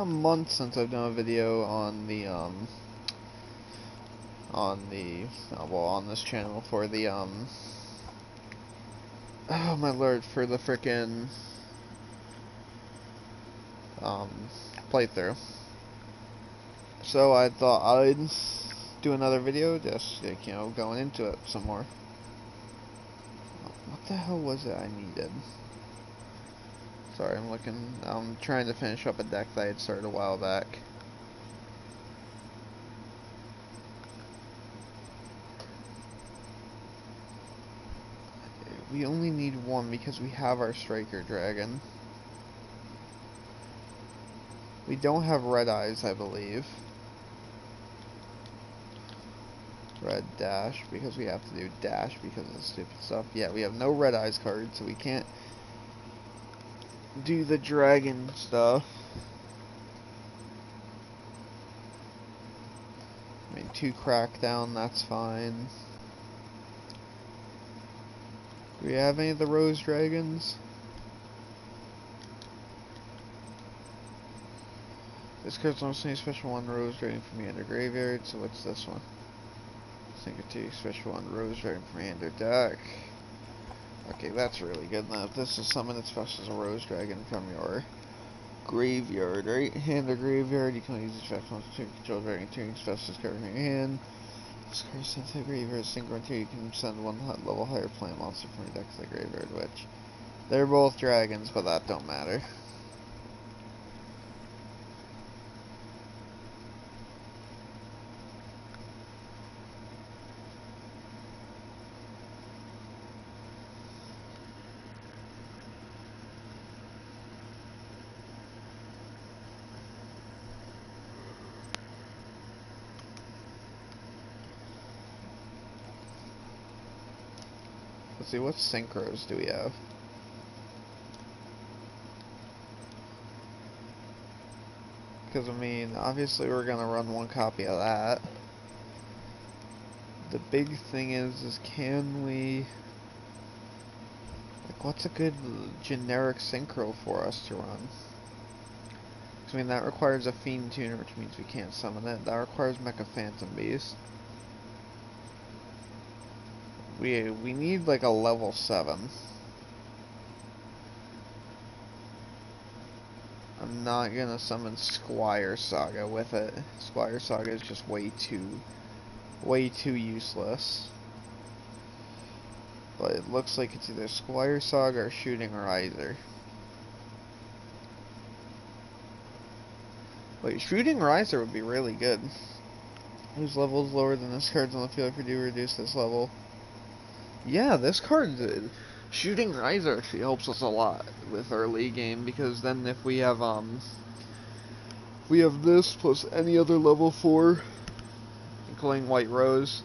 A month since I've done a video on this channel for the oh my lord, for the frickin' um playthrough. So I thought I'd do another video, just like, going into it some more. What the hell was it I needed? Sorry, I'm trying to finish up a deck that I had started a while back. We only need one because we have our Striker Dragon. We don't have Red Eyes, I believe. Red Dash, because we have to do Dash because of the stupid stuff. Yeah, we have no Red Eyes cards, so we can't do the dragon stuff. I mean, 2 Crackdown, that's fine. Do we have any of the Rose Dragons? This card's almost any special 1 Rose Dragon from your graveyard, so what's this one? Single 2 special 1 Rose Dragon from your deck. Okay, that's really good. Now, if this is summon that specials a Rose Dragon from your graveyard, right? Hand or graveyard, you can use this special one to control dragon turning specials card from your hand. This card is sent to the graveyard, single until you can send 1 level higher plant monster from your deck to the graveyard, which they're both dragons, but that don't matter. Let's see, what synchros do we have? Because, I mean, obviously we're going to run 1 copy of that. The big thing is can we... Like, what's a good generic synchro for us to run? Because, I mean, that requires a Fiend Tuner, which means we can't summon it. That requires Mecha Phantom Beast. We need, like, a level 7. I'm not gonna summon Squire Saga with it. Squire Saga is just way too useless. But it looks like it's either Squire Saga or Shooting Riser. Wait, Shooting Riser would be really good. Whose level is lower than this card's on the field if you do reduce this level? Yeah, this card, Shooting Riser actually helps us a lot with early game, because then if we have this plus any other level 4, including White Rose,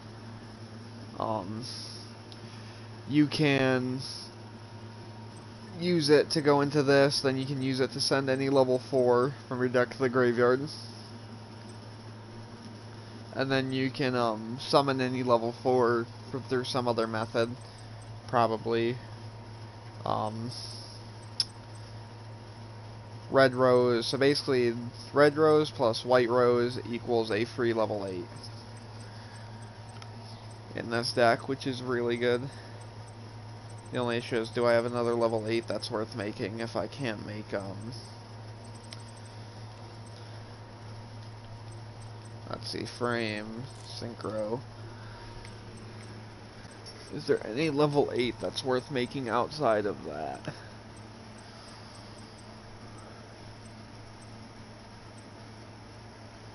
you can use it to go into this, then you can use it to send any level 4 from your deck to the graveyard. And then you can summon any level 4 through some other method, probably. Red Rose, so basically Red Rose plus White Rose equals a free level 8 in this deck, which is really good. The only issue is, do I have another level 8 that's worth making if I can't make, let's see, Frame, Synchro. Is there any level 8 that's worth making outside of that?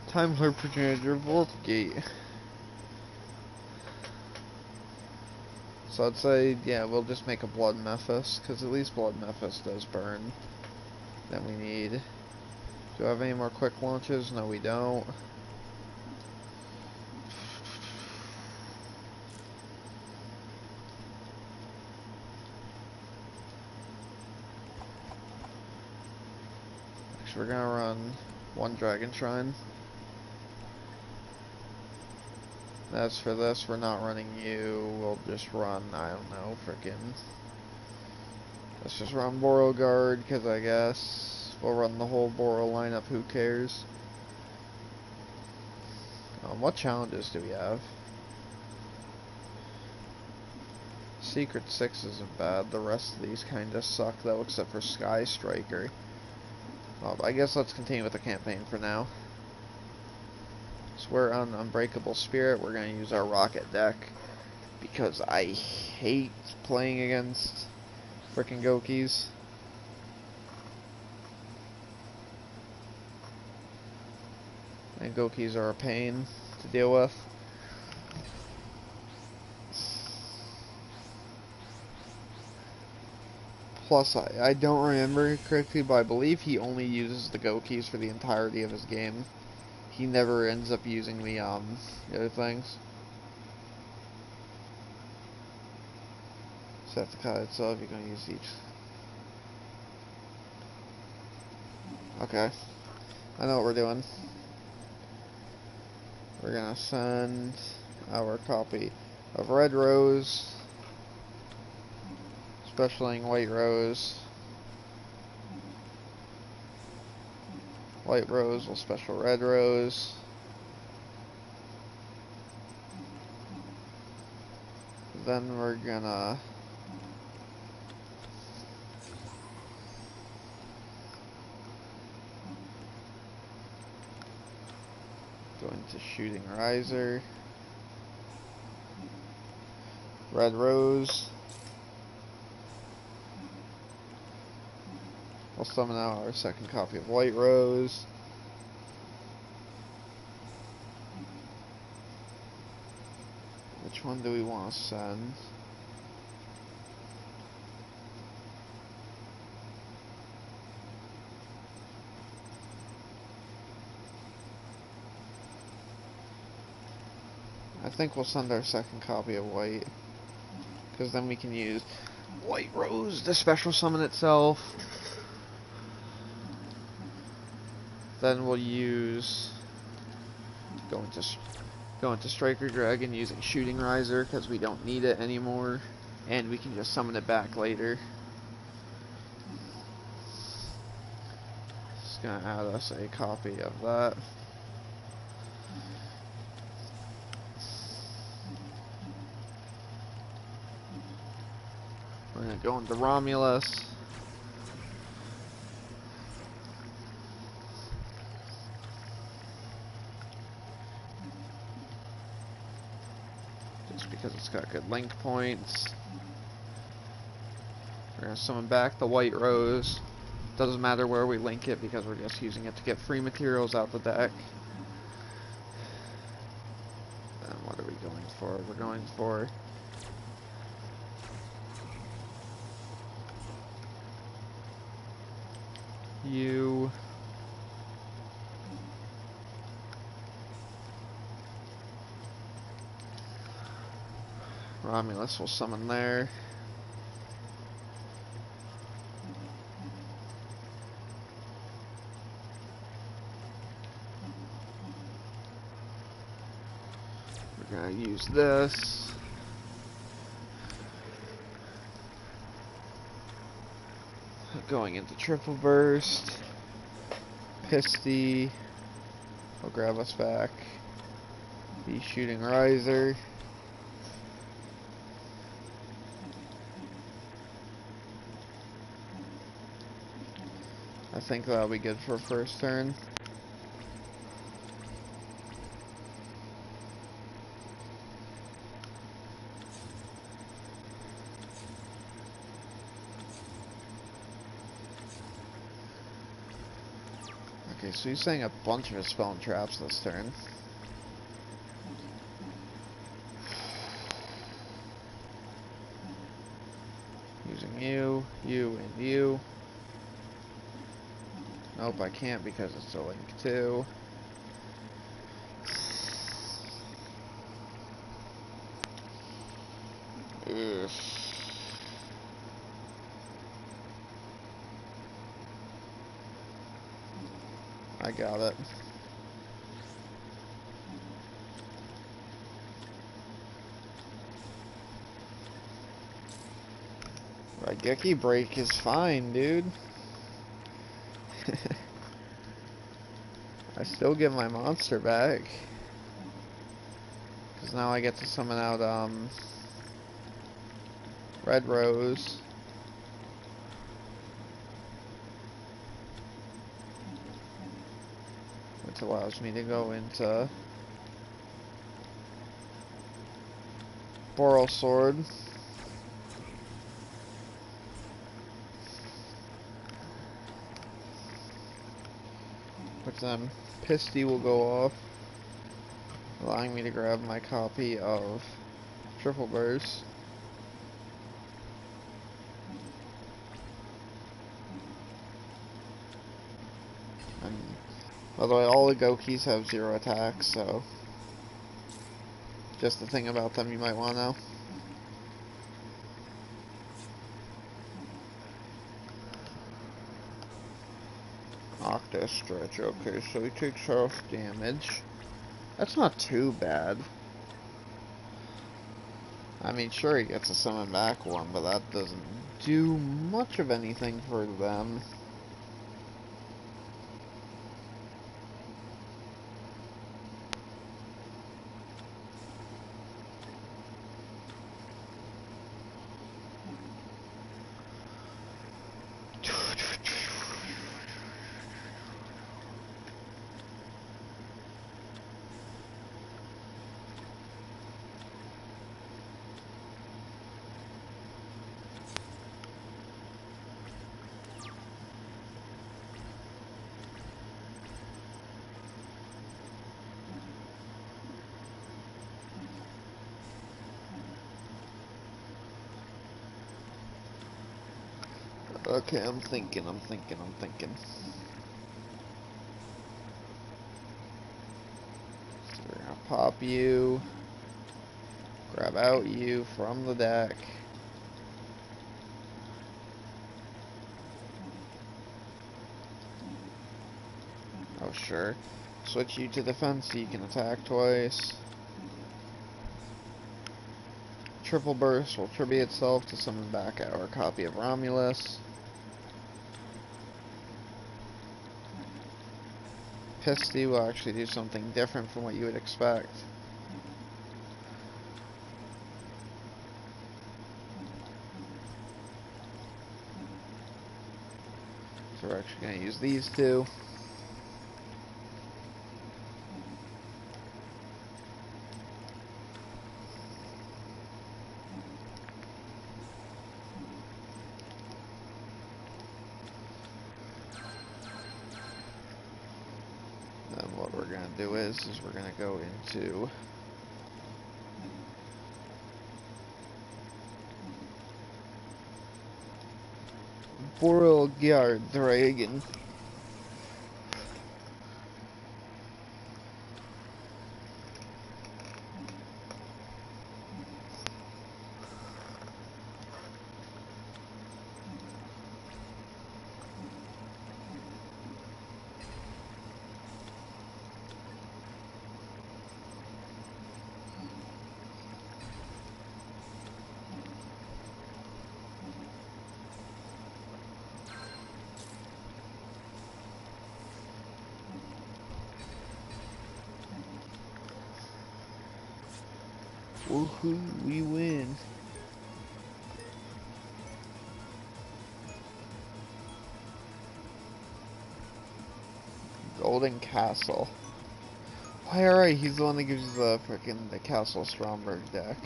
Time Lord Progenitor Voltgate. So I'd say, yeah, we'll just make a Blood Mephis, because at least Blood Mephis does burn. Then we need... Do I have any more quick launches? No, we don't. We're gonna run 1 Dragon Shrine. As for this, we're not running you. We'll just run, I don't know, frickin'. Let's just run Beauregard, because I guess We'll run the whole Boro lineup, who cares? What challenges do we have? Secret 6 isn't bad. The rest of these kinda suck though, except for Sky Striker. Well, I guess let's continue with the campaign for now. So we're on Unbreakable Spirit. We're gonna use our Rocket deck because I hate playing against frickin' Gokis. And Gokis are a pain to deal with. Plus, I don't remember correctly, but I believe he only uses the Gokis for the entirety of his game. He never ends up using the other things. So that's the card itself, you're going to use each. Okay. I know what we're doing. We're going to send our copy of Red Rose, specialing White Rose. White Rose will special Red Rose. Then we're gonna go into Shooting Riser. Red Rose. We'll summon out our second copy of White Rose. Which one do we want to send? I think we'll send our second copy of White, because then we can use White Rose to special summon itself. Then we'll use go into Striker Dragon using Shooting Riser because we don't need it anymore, and we can just summon it back later. Just gonna add us a copy of that. We're gonna go into Romulus. Because it's got good link points. We're going to summon back the White Rose. Doesn't matter where we link it because we're just using it to get free materials out the deck. Then what are we going for? We're going for you. Romulus will summon there. We're gonna use this. Going into Triple Burst. Pisty will grab us back. The Shooting Riser. I think that'll be good for first turn. Okay, so he's saying a bunch of his spell and traps this turn. Using you, and you. Nope, I can't because it's a link too. Ugh. I got it. Raigeki break is fine, dude. I still get my monster back. Because now I get to summon out, Red Rose. Which allows me to go into Boral Sword. Which then Pisty will go off, allowing me to grab my copy of Triple Burst. And by the way, all the Gokis have 0 attacks, so just the thing about them you might want to know. Octa Stretch, okay, so he takes off damage. That's not too bad. I mean, sure, he gets a summon back one, but that doesn't do much of anything for them. Okay, I'm thinking. So we're gonna pop you, grab out you from the deck. Oh, sure. Switch you to defense so you can attack twice. Triple Burst will tribute itself to summon back our copy of Romulus. Pisty will actually do something different from what you would expect. So we're actually going to use these two. Then what we're going to do is we're going to go into Borelgard Dragon. Woohoo, we win. Golden Castle. Why, alright, he's the one that gives you the Castle Stromberg deck.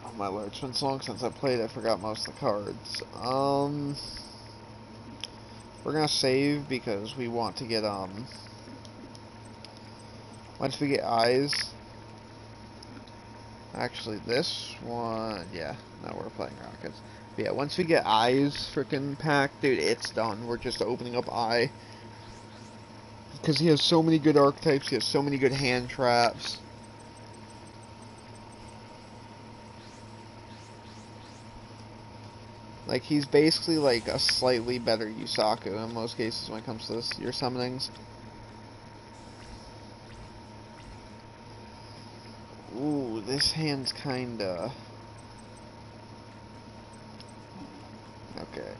Oh my lord, it's been so long since I played, I forgot most of the cards. We're gonna save because we want to get, once we get eyes. Actually, this one, yeah, no, we're playing Rockets. But yeah, once we get eyes freaking packed, dude, it's done. We're just opening up eye. Because he has so many good archetypes, he has so many good hand traps. Like, he's basically like a slightly better Yusaku in most cases when it comes to your summonings. Ooh, this hand's kinda... Okay.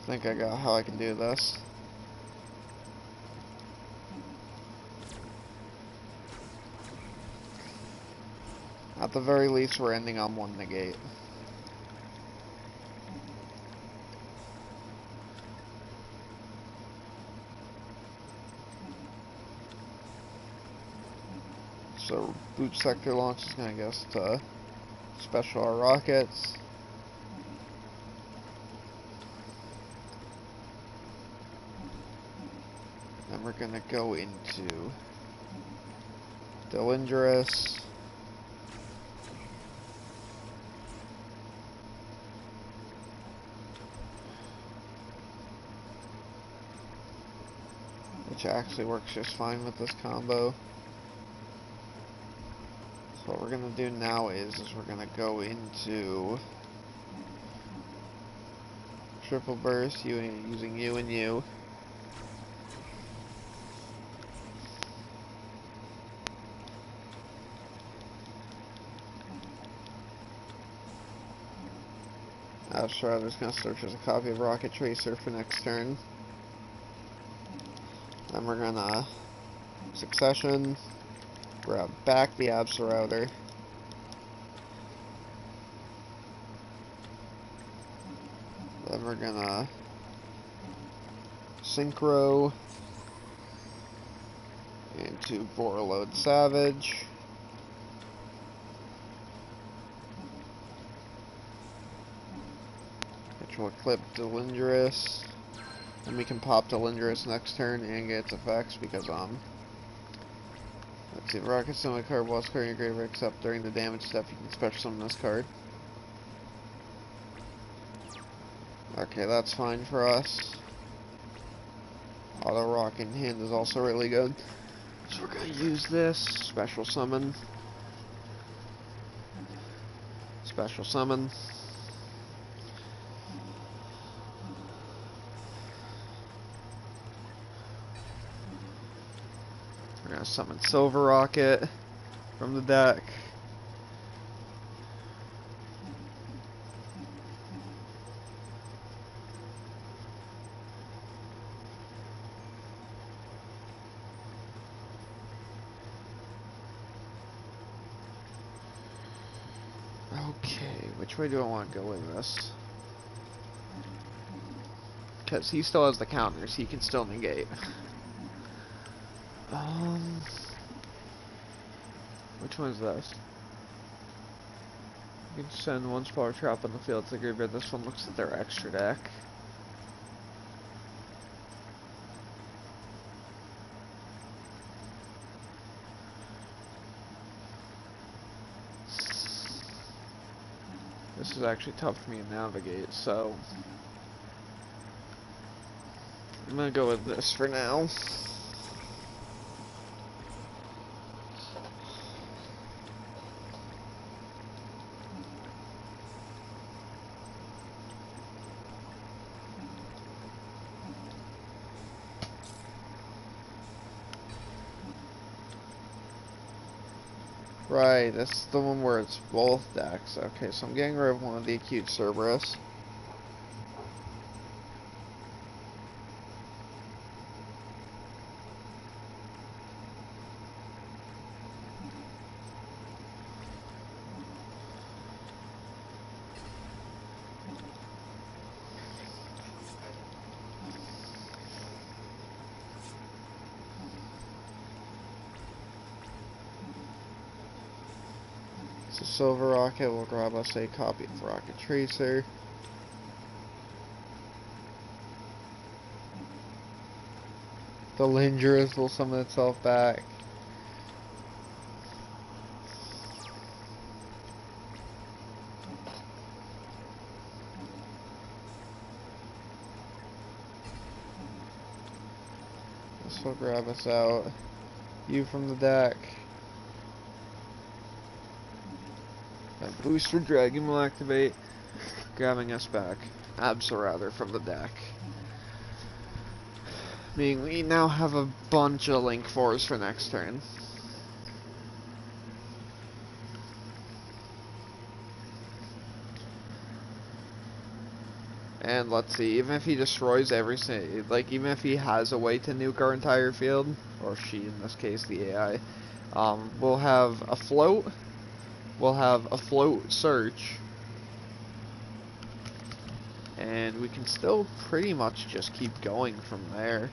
think I got how I can do this. At the very least, we're ending on one negate. So, boot sector launch is going to get us to special our rockets. Then we're going to go into Duelist. Which actually works just fine with this combo. So what we're going to do now is we're going to go into triple burst using U and U. Shroud's going to search as a copy of Rocket Tracer for next turn. Then we're going to succession, grab back the Router. Then we're going to synchro into Vorload Savage. We'll clip Duelist, and we can pop Duelist next turn and get its effects because let's see, rocket summon a card while clearing your graveyard, except during the damage step you can special summon this card. Okay, that's fine for us. Auto rock in hand is also really good, so we're gonna use this special summon. Special summon. We're going to summon Silver Rocket from the deck. Okay, which way do I want to go with this? Because he still has the counters, he can still negate. Which one's this? You can send one Spore Trap on the field to the graveyard. This one looks at their extra deck. This is actually tough for me to navigate, so I'm gonna go with this for now. Right, that's the one where it's both decks. Okay, so I'm getting rid of one of the acute Cerberus. So Silver Rocket will grab us a copy of Rocket Tracer. The Lindrus will summon itself back. This will grab us out. You from the deck. That Booster Dragon will activate, grabbing us back. Router from the deck. Meaning we now have a bunch of Link 4s for next turn. And let's see, even if he destroys like, even if he has a way to nuke our entire field, or she in this case, the AI, we'll have a float, search, and we can still pretty much just keep going from there.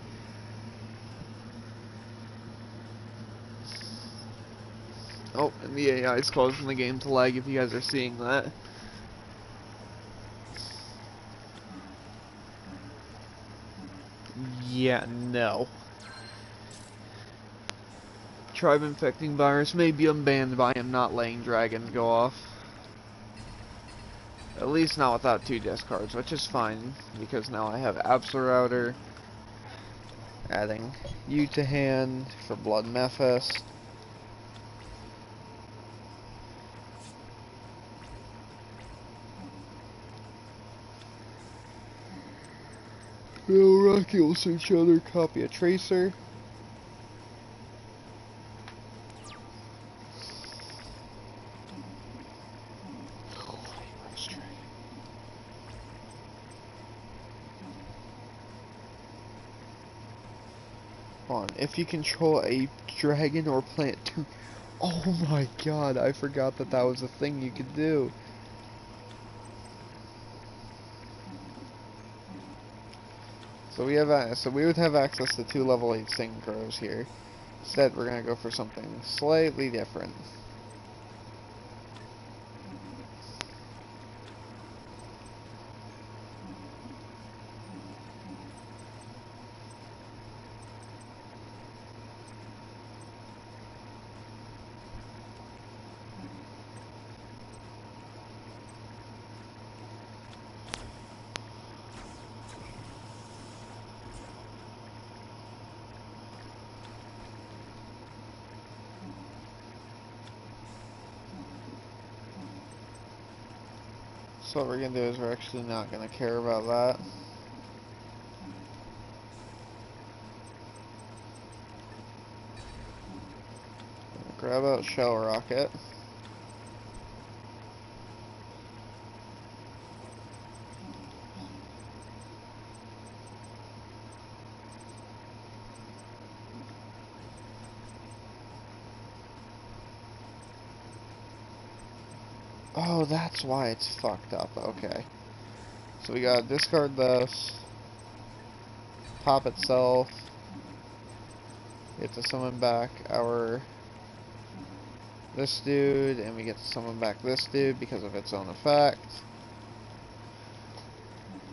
Oh, and the AI is causing the game to lag if you guys are seeing that. Yeah, no. Tribe infecting virus may be unbanned, but I am not letting dragons go off. At least not without 2 discards, which is fine, because now I have Absol Router, adding you to hand for Blood Mephist. Rocky will search other, copy a Tracer. On, if you control a dragon or plant too. Oh my god, I forgot that was a thing you could do. So we would have access to 2 level 8 synchros here. Instead, we're gonna go for something slightly different. So what we're gonna do is we're actually not gonna care about that. Grab out Shell Rocket. Oh, that's why it's fucked up. Okay. So we gotta discard this. Pop itself. We get to summon back this dude, and we get to summon back this dude because of its own effect.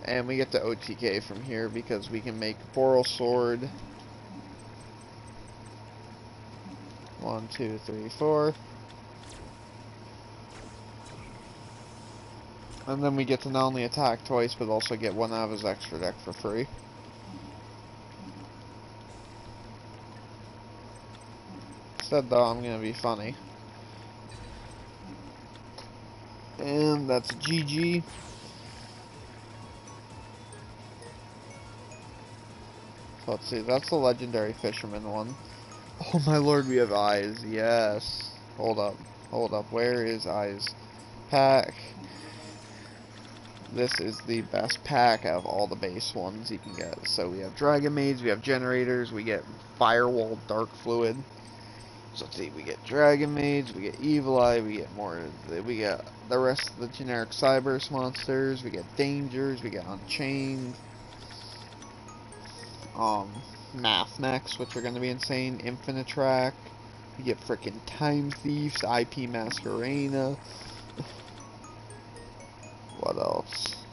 And we get to OTK from here because we can make Boral Sword. 1, 2, 3, 4. And then we get to not only attack twice, but also get 1 out of his extra deck for free. Instead, though, I'm gonna be funny. And that's GG. So let's see, that's the Legendary Fisherman one. Oh my lord, we have eyes, yes. Hold up, where is eyes? Pack. This is the best pack out of all the base ones you can get. So we have Dragon Maids, we have Generators, we get Firewall Dark Fluid. So let's see, we get Dragon Maids, we get Evil Eye, we get the rest of the generic Cyberse monsters, we get Dangers, we get Unchained, Math Mechs, which are going to be insane, Infinite Track, we get frickin' Time Thieves, IP Masquerena. What else?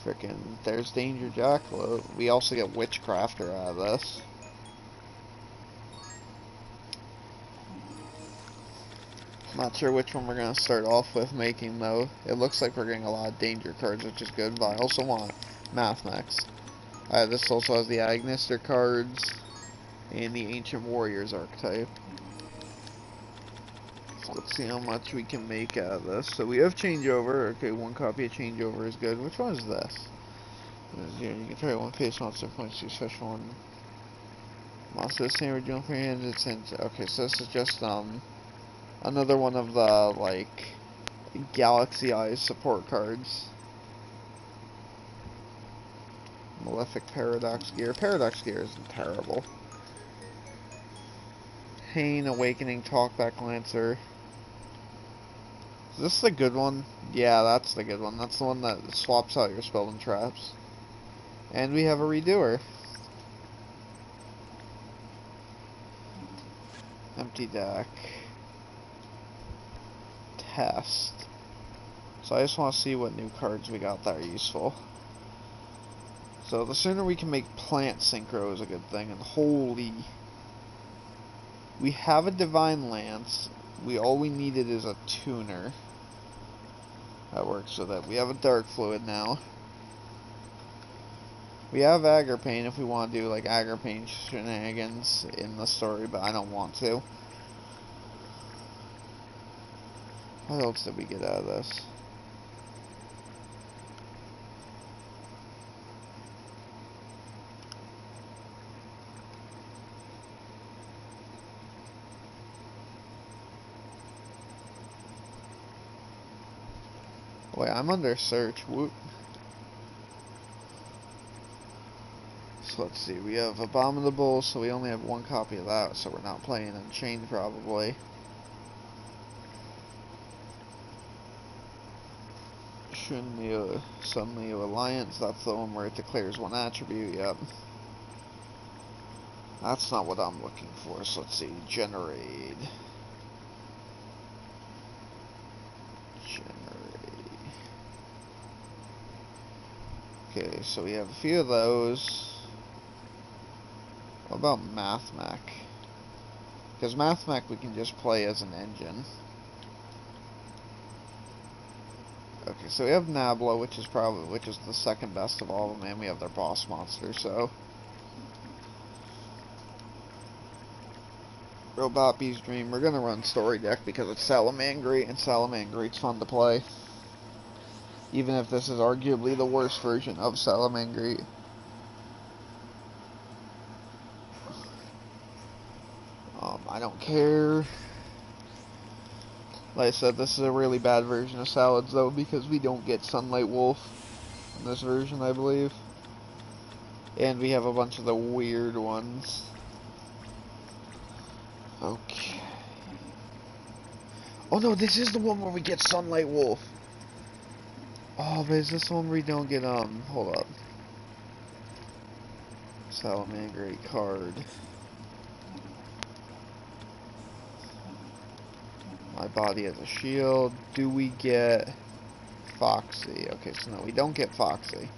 Frickin', there's Danger Jackalope. We also get Witchcrafter out of this. Not sure which one we're going to start off with making, though. It looks like we're getting a lot of danger cards, which is good, but I also want Math Mechs. This also has the Agnister cards and the Ancient Warriors archetype. So let's see how much we can make out of this. So we have Changeover. Okay, 1 copy of Changeover is good. Which one is this? You can try 1 face monster, points to special one. Monster the same original for your hand. Okay, so this is just another one of the, like, Galaxy Eyes support cards. Malefic Paradox Gear. Paradox Gear isn't terrible. Hain, Awakening, Talkback Lancer. Is this the good one? Yeah, that's the good one. That's the one that swaps out your spell and traps. And we have a redoer. Empty deck. Test. So I just want to see what new cards we got that are useful. So the sooner we can make Plant Synchro is a good thing. And holy... We have a Divine Lance. All we needed is a tuner. That works with it. We have a Dark Fluid now. We have Agripane if we want to do like Agripane shenanigans in the story, but I don't want to. What else did we get out of this? Wait, I'm under search. Whoop. So let's see, we have Abominable, so we only have one copy of that, so we're not playing Unchained probably. Suddenly Alliance, that's the one where it declares one attribute, yep. That's not what I'm looking for, so let's see, Generate. Okay, so we have a few of those. What about Mathmech? Because Mathmech we can just play as an engine. Okay, so we have Nabla, which is the second best of all of them, and we have their boss monster, so... Robot Bee's Dream, we're gonna run story deck because it's Salamangreat, and Salamangreat's fun to play. Even if this is arguably the worst version of Salamangreat. I don't care. Like I said, this is a really bad version of Salads, though, because we don't get Sunlight Wolf in this version, I believe. And we have a bunch of the weird ones. Okay. Oh no, this is the one where we get Sunlight Wolf. Oh, but is this the one where we don't get, hold up. Salamangreat card. My body has a shield. Do we get Foxy? Okay, so no, we don't get Foxy.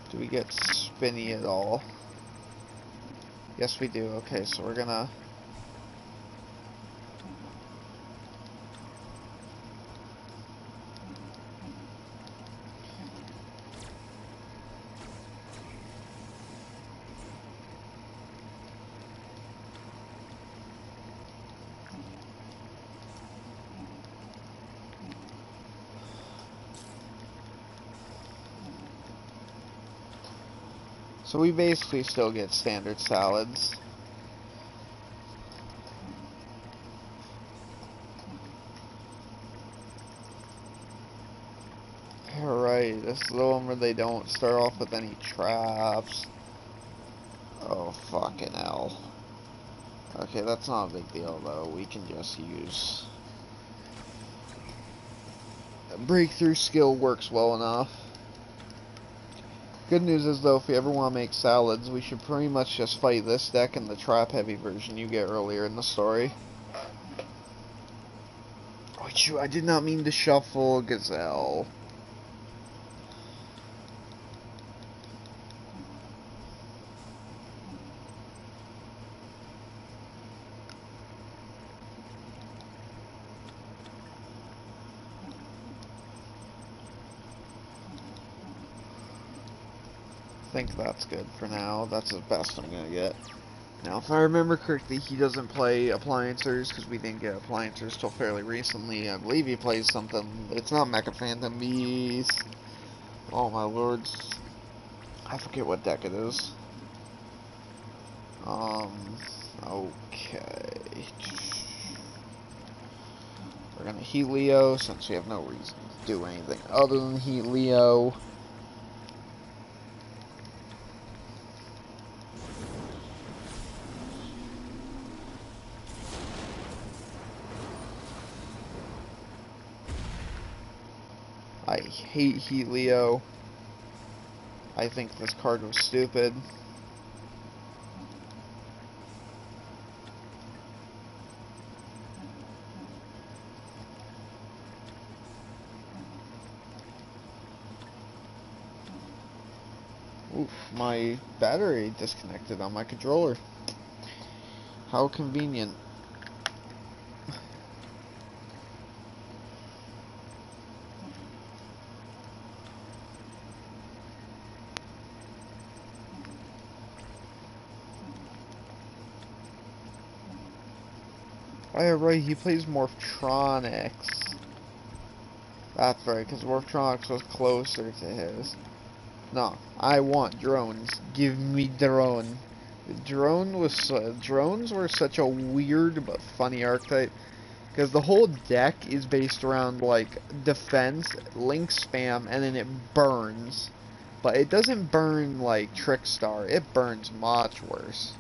Do we get Spinny at all? Yes, we do. Okay, so we're gonna... So we basically still get standard salads. Alright, this is the one where they don't start off with any traps. Oh, fucking hell. Okay, that's not a big deal, though. We can just use... Breakthrough skill works well enough. Good news is, though, if we ever want to make salads, we should pretty much just fight this deck and the trap-heavy version you get earlier in the story. Oh, shoot, I did not mean to shuffle Gazelle. I think that's good for now. That's the best I'm gonna get. Now, if I remember correctly, he doesn't play Appliancers, because we didn't get Appliancers till fairly recently. I believe he plays something, it's not Mecha Phantom Beast. Oh my lords. I forget what deck it is. Okay. We're gonna Helio since we have no reason to do anything other than Helio. I hate Helio. I think this card was stupid. Oof, my battery disconnected on my controller. How convenient. Oh yeah, right, he plays Morphtronics. That's right, because Morphtronics was closer to his. No, I want drones. Give me drone. Drones were such a weird but funny archetype. Because the whole deck is based around, like, defense, link spam, and then it burns. But it doesn't burn like Trickstar. It burns much worse.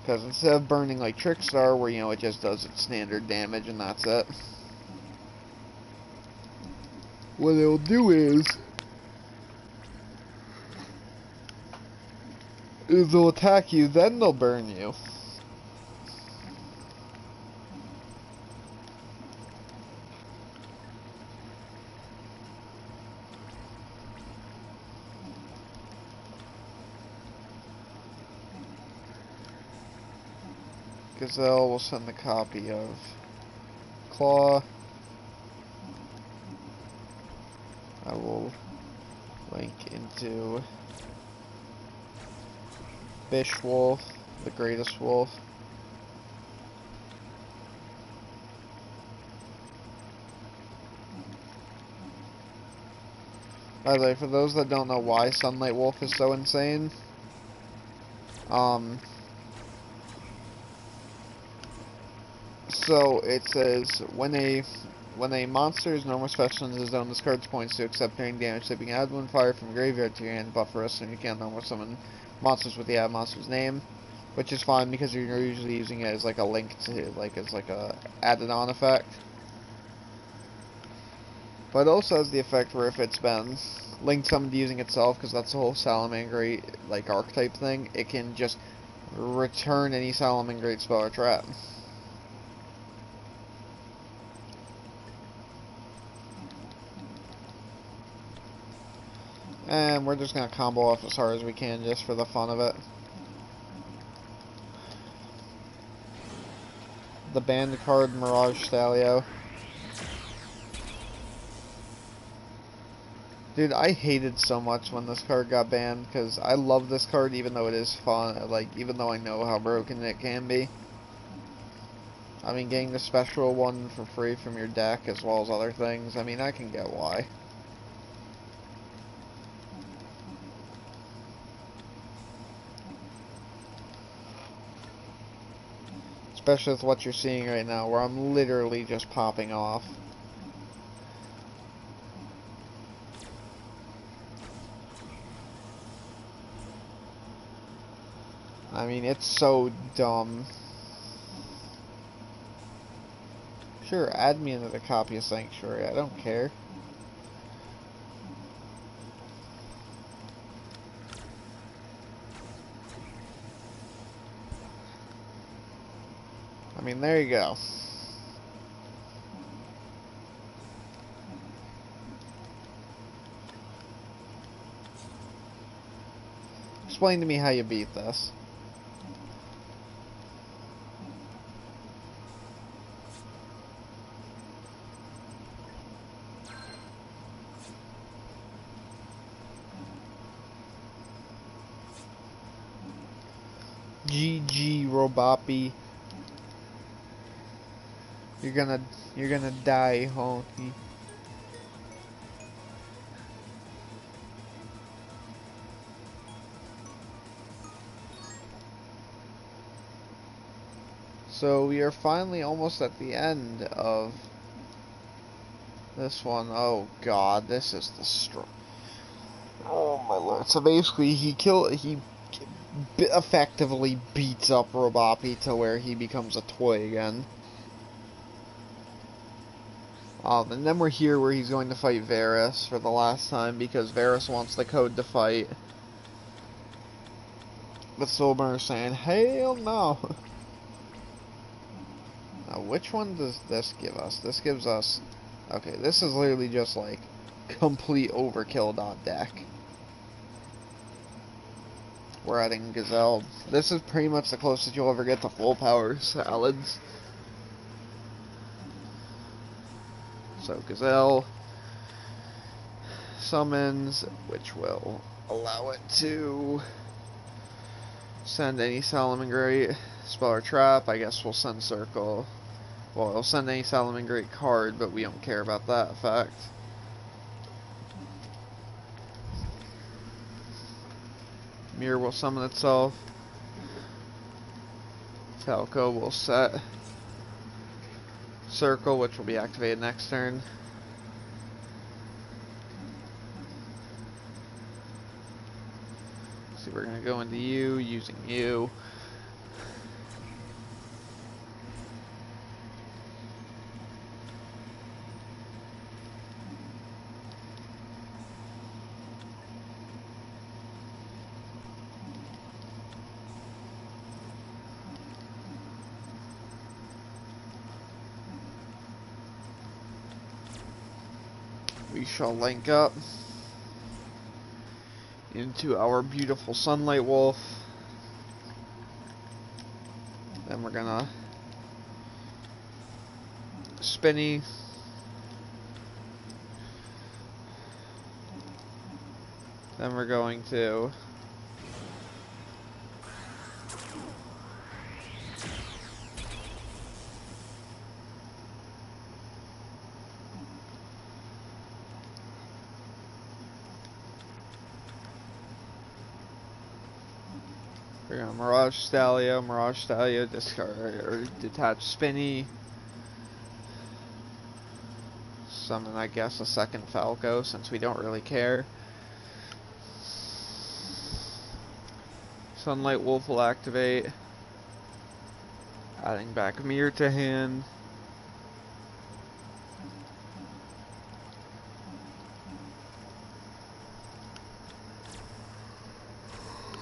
Because instead of burning like Trickstar, where, you know, it just does its standard damage and that's it, what it'll do is they'll attack you, then they'll burn you. Gazelle will send a copy of Claw. I will link into Bish Wolf, the greatest wolf. By the way, for those that don't know why Sunlight Wolf is so insane, so it says when a monster's normal special in his zone discards points to accept hearing damage, typing add one fire from graveyard to your hand, buffer us, and you can't normal summon monsters with the add monster's name, which is fine because you're usually using it as like a link to, like, as like a added on effect. But it also has the effect where if it's been linked summoned using itself, because that's the whole Salamangreat like archetype thing, it can just return any Salamangreat spell or trap. And we're just gonna combo off as hard as we can just for the fun of it. The banned card Mirage Stalio. Dude, I hated so much when this card got banned, because I love this card even though it is fun, like, even though I know how broken it can be. I mean, getting the special one for free from your deck as well as other things, I mean, I can get why. Especially with what you're seeing right now, where I'm literally just popping off. I mean, it's so dumb. Sure, add me another copy of Sanctuary, I don't care. I mean, there you go. Explain to me how you beat this. GG, Roboppy. You're gonna die, honky. So we are finally almost at the end of this one. Oh god, this is the oh my lord. So basically he effectively beats up Robopi to where he becomes a toy again. And then we're here where he's going to fight Varus for the last time because Varus wants the code to fight. But Soulburn is saying, hell no. Now, which one does this give us? This gives us... Okay, this is literally just like complete overkill deck. We're adding Gazelle. This is pretty much the closest you'll ever get to full power salads. So Gazelle summons, which will allow it to send any Salamangreat spell or trap. I guess we'll send Circle. Well, it'll send any Salamangreat card, but we don't care about that effect. Mirror will summon itself. Falco will set Circle, which will be activated next turn. So we're going to go into you, using you. We shall link up into our beautiful Sunlight Wolf. Then we're gonna Spinny. Then we're going to Mirage Stalio, discard or detach Spinny. Summon, I guess, a second Falco since we don't really care. Sunlight Wolf will activate, adding back Mirror to hand.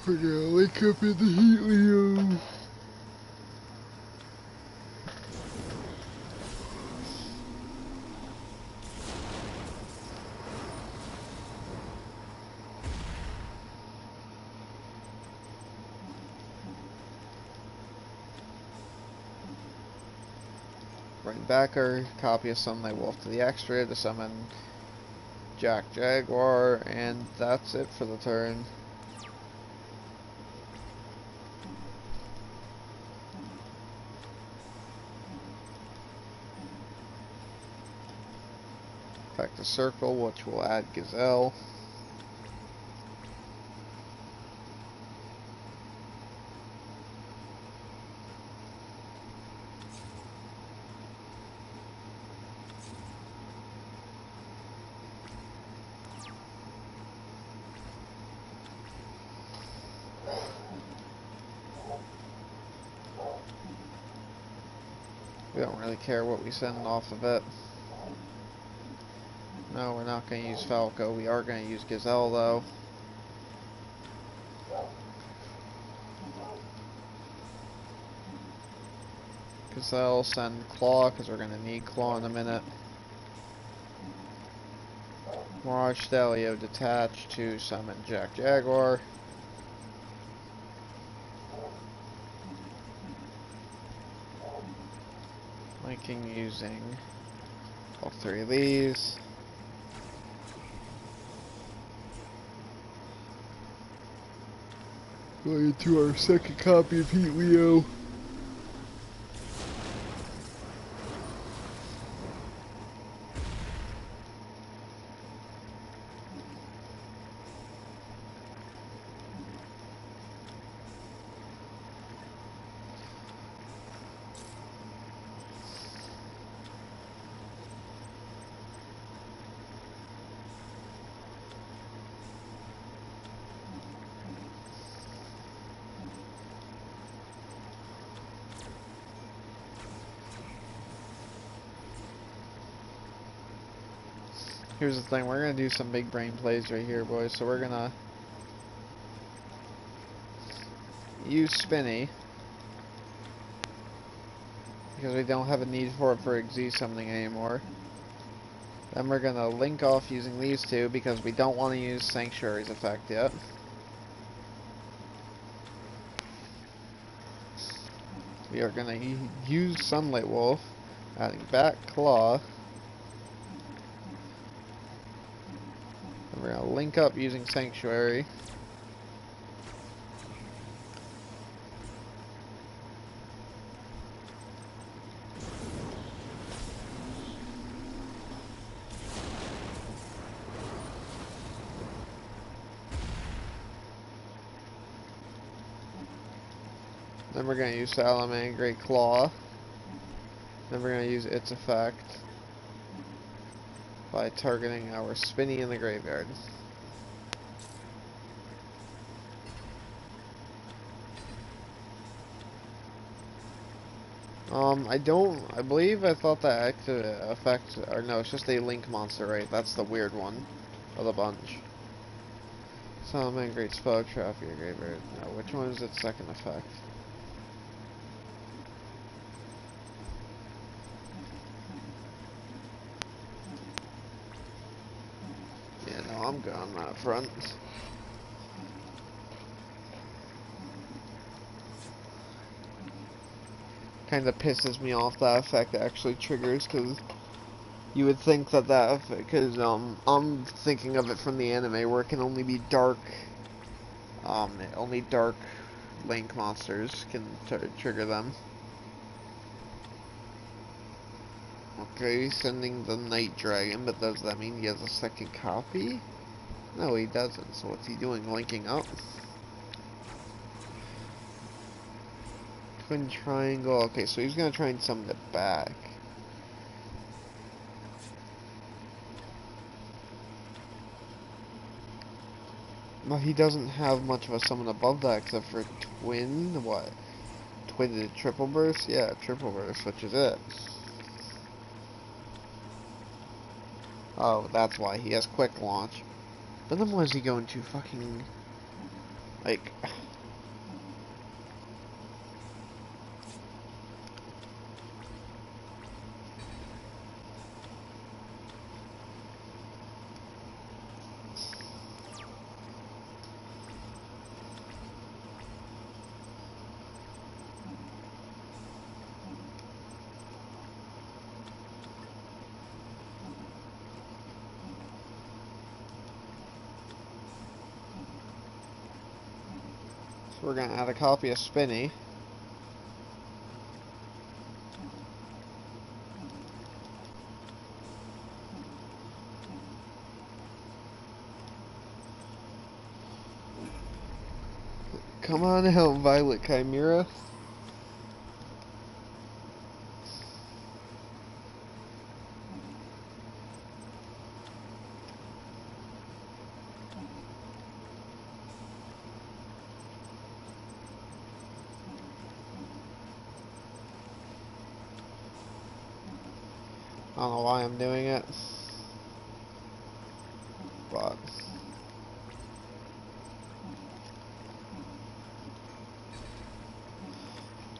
We're gonna wake up in the heat, Leo. Bring back our copy of Sunlight Wolf to the extra to summon Jack Jaguar, and that's it for the turn. Back to Circle, which will add Gazelle. We don't really care what we send off of it. No, we're not going to use Falco. We are going to use Gazelle, though. Gazelle, send Claw, because we're going to need Claw in a minute. Mirage Stalio, detach to summon Jack Jaguar. Linking using all three of these. Going into our second copy of Heat Leo. Here's the thing, we're gonna do some big brain plays right here, boys. So we're gonna use Spinny because we don't have a need for it for Xyz summoning anymore. Then we're gonna link off using these two because we don't want to use Sanctuary's effect yet. We are gonna use Sunlight Wolf, adding back Claw. And we're gonna link up using Sanctuary. Then we're going to use Salamangreat Great Claw. Then we're going to use its effect by targeting our Spinny in the graveyard. I believe I thought that effect, or no, it's just a link monster, right? That's the weird one of the bunch. Salamangreat Great Spell Trap your graveyard. Now, which one is its second effect? Yeah, no, I'm good on that front. Kind of pisses me off that effect actually triggers, because you would think that because I'm thinking of it from the anime where it can only be dark, only dark link monsters can trigger them. Okay, sending the Night Dragon, but does that mean he has a second copy? No, he doesn't. So what's he doing? Linking up? Twin Triangle. Okay, so he's gonna try and summon it back. Well, he doesn't have much of a summon above that except for Twin. What? Twin Triple Burst? Yeah, Triple Burst, which is it. Oh, that's why he has Quick Launch. But then what is he going to fucking, like... So we're gonna add a copy of Spinny. Come on out, Violet Chimera. I don't know why I'm doing it, but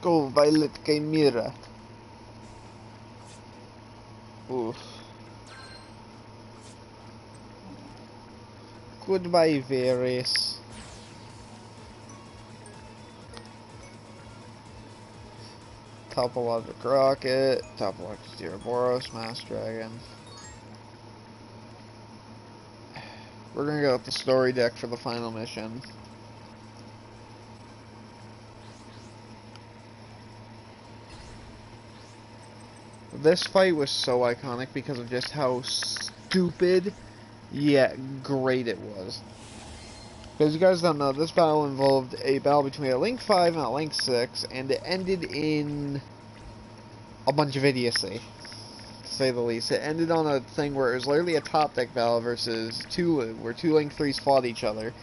go Violet Chimera. Oof. Goodbye, Varys. Topologic Rocket, Topologic Ouroboros, Mass Dragon. We're gonna go with the story deck for the final mission. This fight was so iconic because of just how stupid yet great it was. Because you guys don't know, this battle involved a battle between a Link 5 and a Link 6, and it ended in a bunch of idiocy, to say the least. It ended on a thing where it was literally a top deck battle versus where two Link 3s fought each other,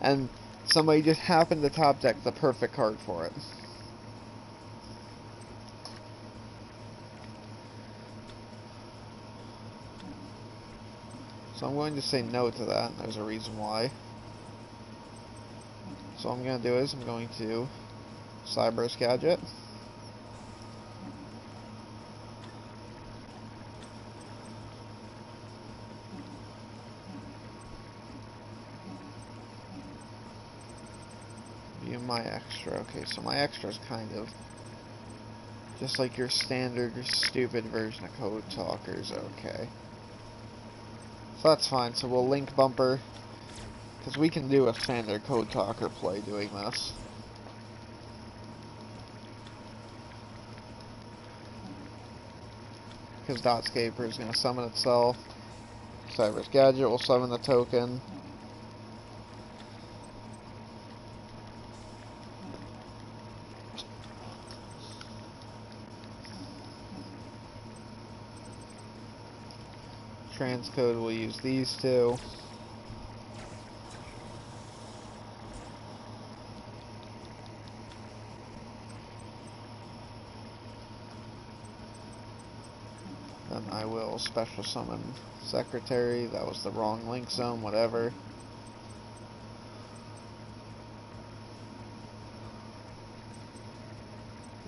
and somebody just happened to top deck the perfect card for it. So I'm going to say no to that, and there's a reason why. So what I'm going to do is I'm going to Cyber's Gadget. View my extra. Okay, so my extra is kind of just like your standard stupid version of Code Talkers. Okay. So that's fine. So we'll link bumper, because we can do a standard Code Talker play doing this. Because Dotscaper is going to summon itself. Cyber's Gadget will summon the token. Transcode will use these two. Then I will special summon Secretary. That was the wrong link zone, whatever.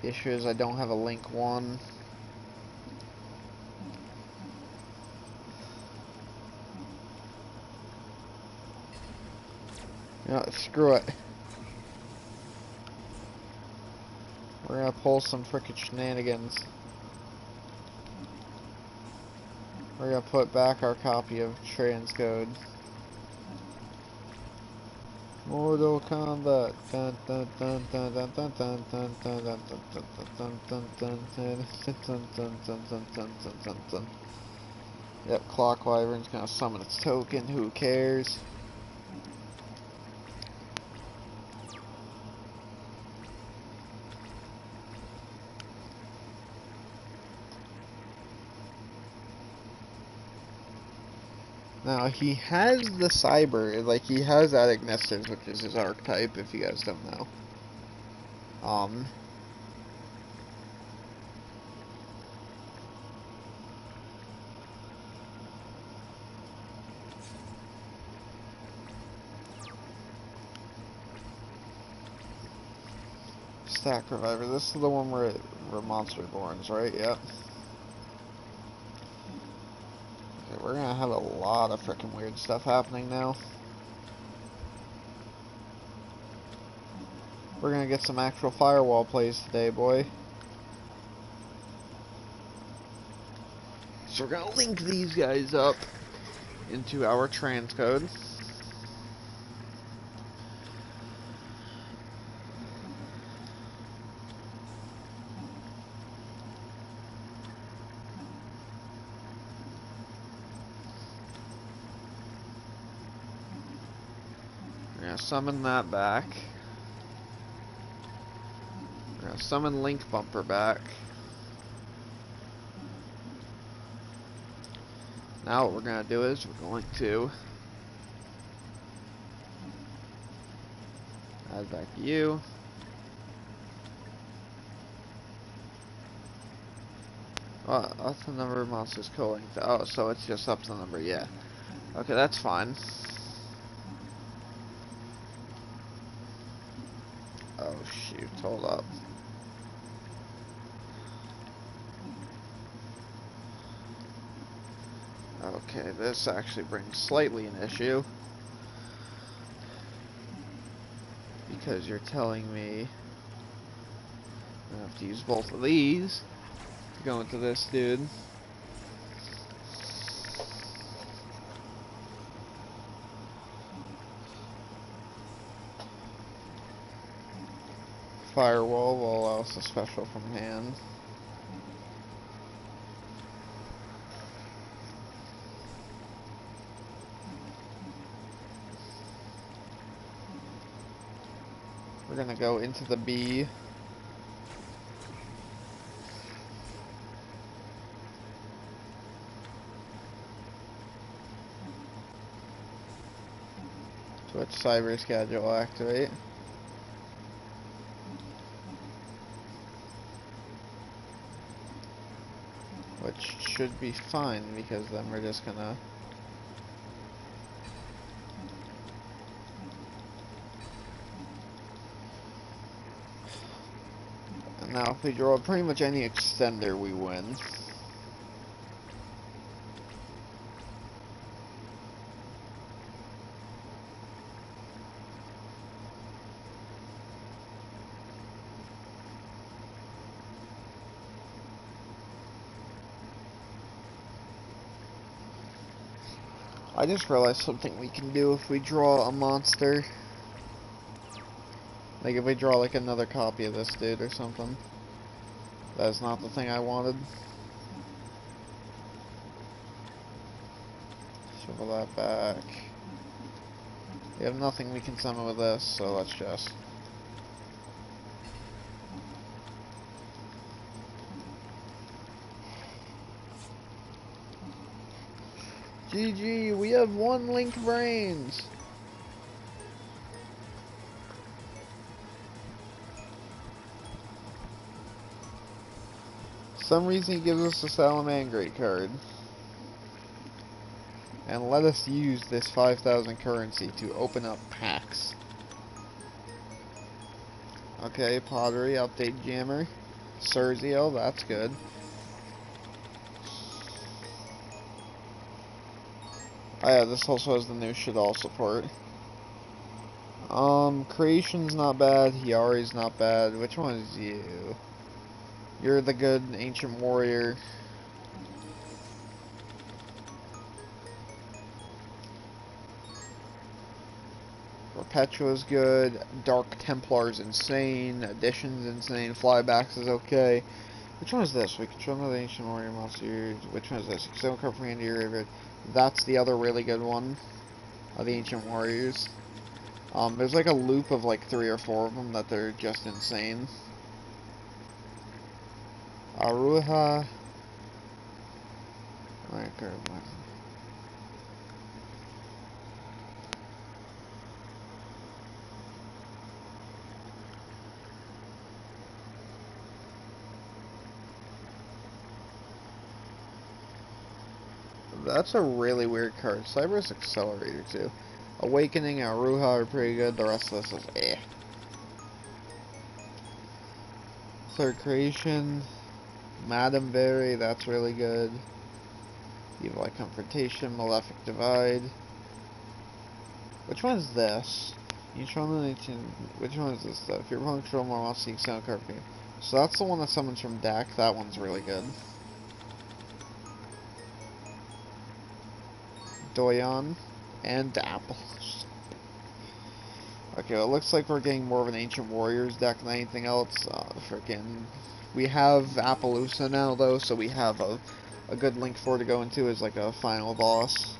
The issue is I don't have a link 1. You know, screw it. We're gonna pull some frickin' shenanigans. We're gonna put back our copy of Transcode. Mortal Kombat. Dun dun dun dun dun dun dun dun dun dun dun dun dun dun dun. Yep, Clock Wyvern's gonna summon its token. Who cares? Now, he has the Cyber, like, he has that Ignitive, which is his archetype, if you guys don't know. Stack Reviver, this is the one where Monster Borns, right? Yep. Okay, we're gonna have a lot of freaking weird stuff happening now. We're gonna get some actual firewall plays today, boy. So we're gonna link these guys up into our transcode. We're gonna summon that back. We're gonna summon Link Bumper back. Now what we're gonna do is we're going to add back you. Oh, that's the number of monsters co-linked. Oh, so it's just up to the number, yeah. Okay, that's fine. Oh shoot, hold up. Okay, this actually brings slightly an issue. Because you're telling me I have to use both of these to go into this dude. Firewall will allow us a special from hand. We're gonna go into the B. Twitch Cyber Schedule will activate. Which should be fine, because then we're just gonna Now, if we draw pretty much any extender, we win. I just realized something we can do if we draw a monster. Like if we draw like another copy of this dude or something. That is not the thing I wanted. Shovel that back. We have nothing we can summon with this, so let's just... GG, we have 1 Link Brains! For some reason he gives us a Salamangreat card. And let us use this 5,000 currency to open up packs. Okay, Pottery, Update Jammer. Cerzio, that's good. Oh yeah, this also has the new Shadal support. Creation's not bad, Hiyari's not bad. Which one is you? You're the good Ancient Warrior. Perpetua's good, Dark Templar's insane, Addition's insane, Flyback's is okay. Which one is this? We control another Ancient Warrior monster. Which one is this? 7 card from hand to your graveyard. That's the other really good one of the Ancient Warriors. There's like a loop of like 3 or 4 of them that they're just insane. Aruha. That's a really weird card. Cyberus Accelerator too. Awakening and Aruha are pretty good. The rest of this is eh. Third Creation. Madam Berry, that's really good. Evil Eye Confrontation, Malefic Divide. Which one is this? Which one is this stuff? If your opponent control more wants to sound card for you. So that's the one that summons from deck. That one's really good. Doyon and Apples. Okay, well, it looks like we're getting more of an Ancient Warriors deck than anything else. We have Appaloosa now, though, so we have a good Link 4 to go into as like a final boss.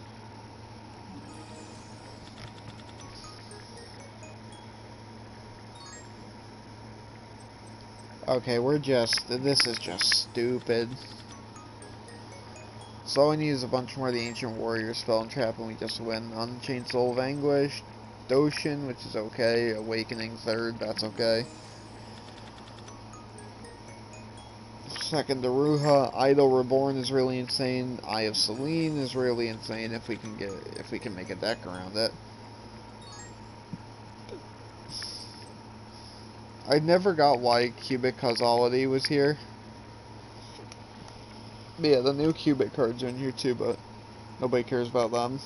Okay, this is just stupid. So all we need is a bunch more of the Ancient Warrior spell and trap, and we just win. Unchained Soul of Anguish, Doshin, which is okay, Awakening third, that's okay. Second, Aruha, Idol Reborn is really insane. Eye of Selene is really insane if we can make a deck around it. I never got why Cubic Causality was here. But yeah, the new Cubic cards are in here too, but nobody cares about them.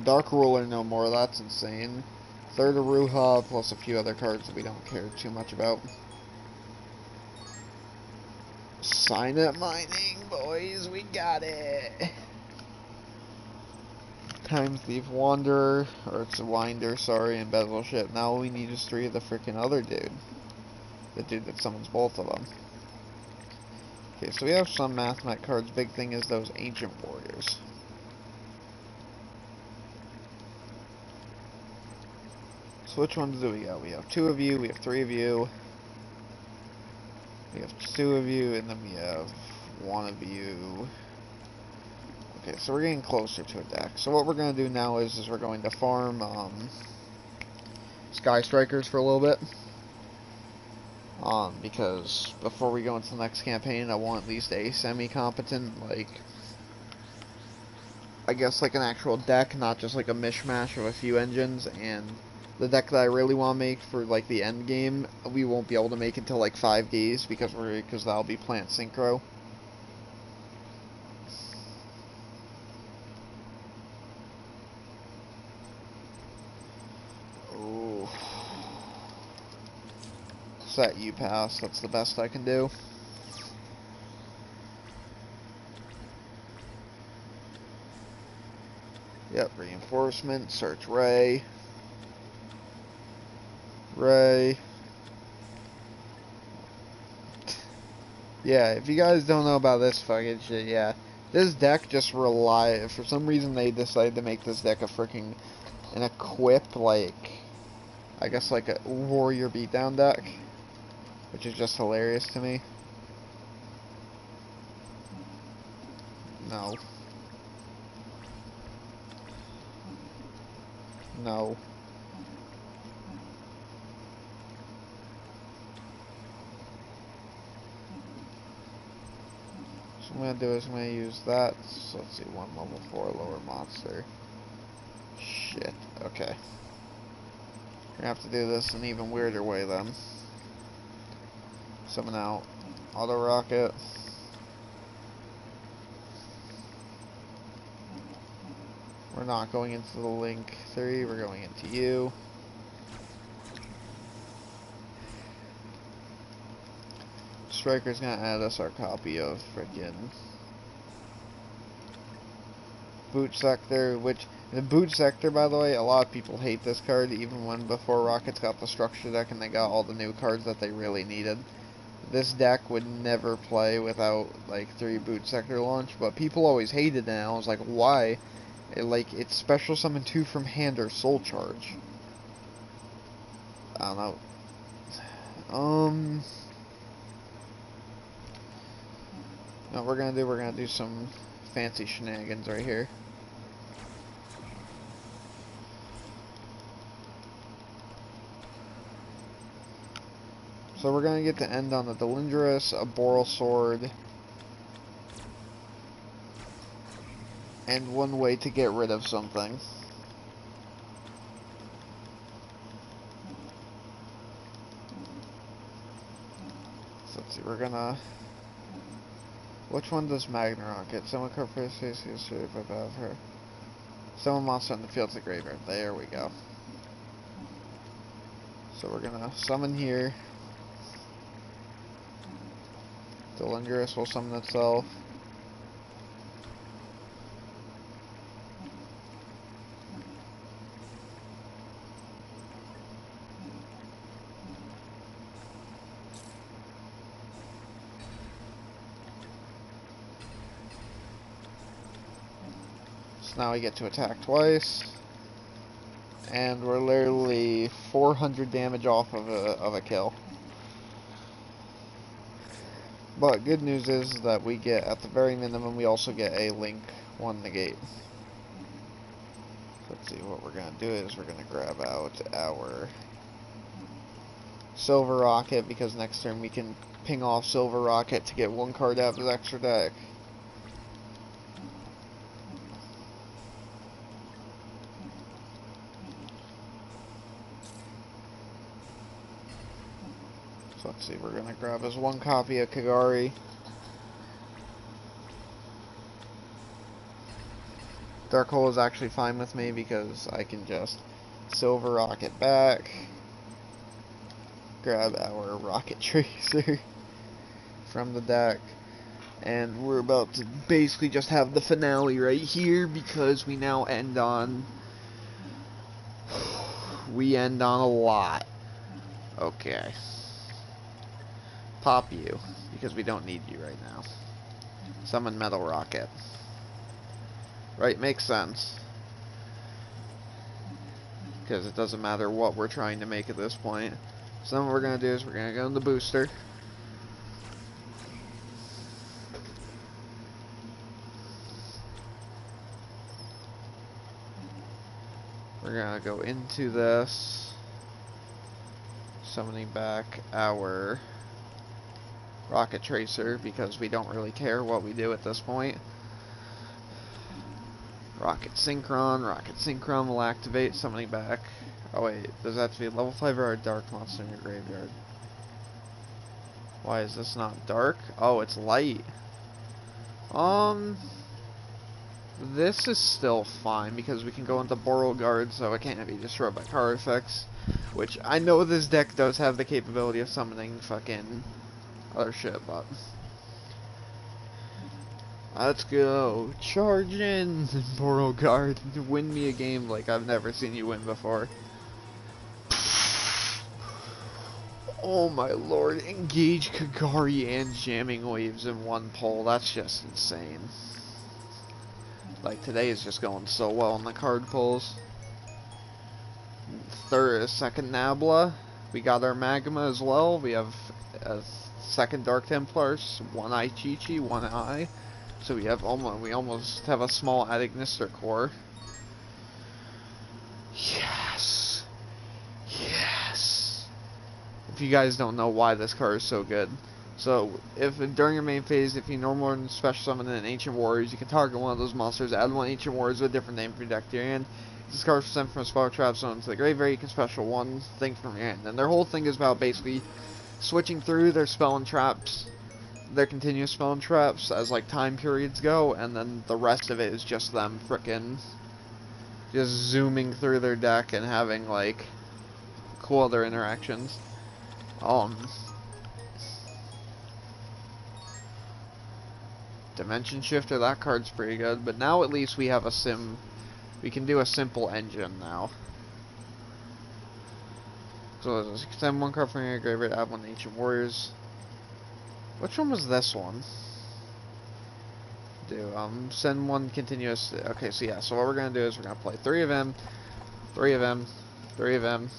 Dark Ruler no more, that's insane. Third Aruha, plus a few other cards that we don't care too much about. Sign up mining, boys, we got it! Time Thief Wanderer, or it's a Winder, sorry, and Bezel Ship. Now all we need is 3 of the freaking other dude. The dude that summons both of them. Okay, so we have some Mathmat cards. Big thing is those Ancient Warriors. So which ones do we got? We have 2 of you, we have 3 of you. We have 2 of you, and then we have 1 of you. Okay, so we're getting closer to a deck. So what we're going to do now is we're going to farm Sky Strikers for a little bit. Because before we go into the next campaign, I want at least a semi-competent, like, I guess like an actual deck, not just like a mishmash of a few engines, and the deck that I really want to make for like the end game, we won't be able to make until like 5 days because that'll be plant synchro. Ooh. Set you pass. That's the best I can do. Yep, reinforcement, search Ray. Ray. Yeah, if you guys don't know about this fucking shit, yeah. This deck just for some reason they decided to make this deck an equip, like, I guess like a warrior beatdown deck. Which is just hilarious to me. No. No. So what I'm going to do is I'm going to use that. So let's see, 1 level 4 lower monster. Shit. Okay. We're going to have to do this an even weirder way then. Summon out Auto Rocket. We're not going into the Link 3, we're going into you. Striker's gonna add us our copy of frickin' Boot Sector, which, the Boot Sector, by the way, a lot of people hate this card, even when before Rockets got the structure deck and they got all the new cards that they really needed. This deck would never play without, like, 3 Boot Sector launch, but people always hated it, and I was like, why? It's special summon 2 from hand or soul charge. I don't know. What we're gonna do some fancy shenanigans right here. So we're gonna get to end on the Duelist, a Boral Sword, and one way to get rid of something. So let's see, we're gonna... Which one does Magnarok get? Someone card for his face history if I have her. Someone monster on the field to the graveyard. There we go. So we're gonna summon here. The Lingurus will summon itself. So now we get to attack twice. And we're literally 400 damage off of a kill. But good news is that we get, at the very minimum, we also get a Link 1 negate. Let's see, what we're going to do is we're going to grab out our Silver Rocket, because next turn we can ping off Silver Rocket to get 1 card out of his extra deck. So let's see, we're going to grab his 1 copy of Kagari. Dark Hole is actually fine with me because I can just Silver Rocket back, grab our Rocket Tracer from the deck, and we're about to basically just have the finale right here because we now end on... We end on a lot. Okay. Pop you, because we don't need you right now. Summon Metal Rocket. Right, makes sense. Because it doesn't matter what we're trying to make at this point. So then what we're going to do is we're going to go in the booster. We're going to go into this. Summoning back our Rocket Tracer, because we don't really care what we do at this point. Rocket Synchron will activate, summoning back Oh wait, does that have to be level 5 or a dark monster in your graveyard? Why is this not dark? Oh, it's light. This is still fine because we can go into Beauregard, so it can't be destroyed by card effects. Which I know this deck does have the capability of summoning fucking other shit, but let's go. Charge in, Beauregard. Win me a game like I've never seen you win before. Oh my lord, engage Kagari and Jamming Waves in one pull. That's just insane. Like, today is just going so well on the card pulls. Second Nabla. We got our Magma as well. We have a second Dark Templars, one Eye Chi-Chi, one Eye. So we almost have a small Adignister core. Yes. Yes. If you guys don't know why this card is so good. So, if during your main phase, if you normal and special summon an Ancient Warriors, you can target one of those monsters, add one Ancient Warriors with a different name from your deck to your hand. This card is sent from a spell trap zone to the graveyard, you can special one thing from your hand. And their whole thing is about basically switching through their spell and traps, their continuous spell and traps as like time periods go, and then the rest of it is just them frickin' just zooming through their deck and having like cool other interactions. Dimension Shifter, that card's pretty good, but now at least we have we can do a simple engine now. So let's extend one card from your graveyard, add one Ancient Warriors. Which one was this one? Send one continuous. Okay, so yeah, so what we're gonna do is we're gonna play 3 of them, 3 of them, 3 of them,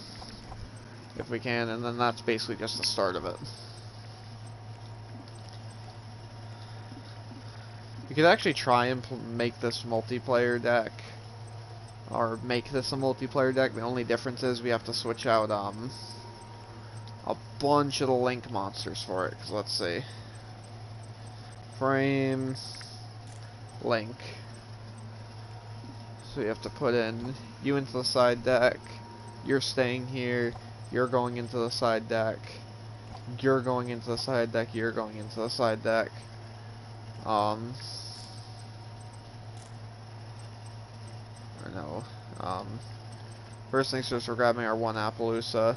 if we can, and then that's basically just the start of it. We could actually try and make this multiplayer deck, or make this a multiplayer deck. The only difference is we have to switch out a bunch of the Link monsters for it. Cause let's see, frame Link. So you have to put in you into the side deck. You're staying here. You're going into the side deck. You're going into the side deck. You're going into the side deck. Or no. First things first, we're grabbing our one Appaloosa.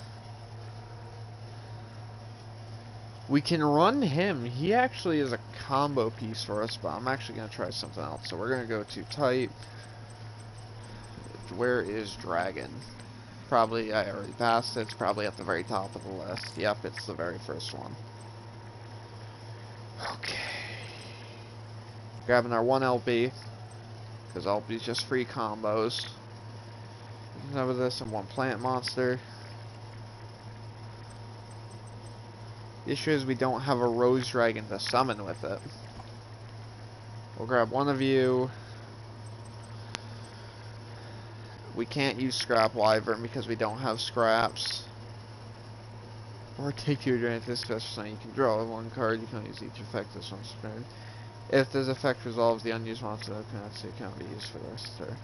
We can run him. He actually is a combo piece for us, but I'm actually going to try something else. So we're going to go to type. Where is Dragon? Probably, I already passed it. It's probably at the very top of the list. Yep, it's the very first one. Okay. Grabbing our one LB. Because LB is just free combos. Over this and one plant monster. The issue is we don't have a Rose Dragon to summon with it. We'll grab one of you. We can't use Scrap Wyvern because we don't have scraps. Or take your advantage of this special sign. You can draw one card, you can use each effect this one's turn. If this effect resolves, the unused monster cannot be used for the rest of the turn.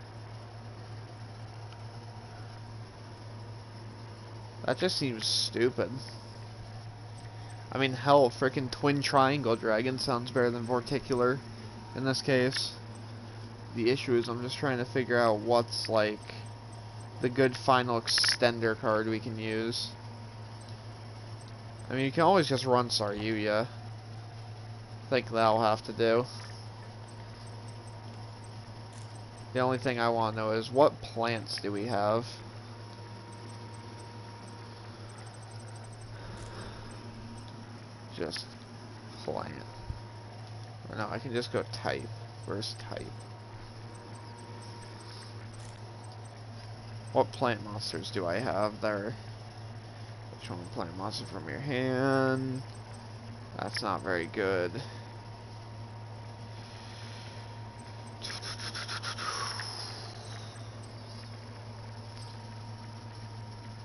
That just seems stupid. I mean, hell, frickin' Twin Triangle Dragon sounds better than Vorticular in this case. The issue is I'm just trying to figure out what's, like, the good final extender card we can use. I mean, you can always just run Saryuya. I think that'll have to do. The only thing I want to know is what plants do we have? Just plant. Or no, I can just go type. Where's type? What plant monsters do I have there? Which one plant monster from your hand? That's not very good.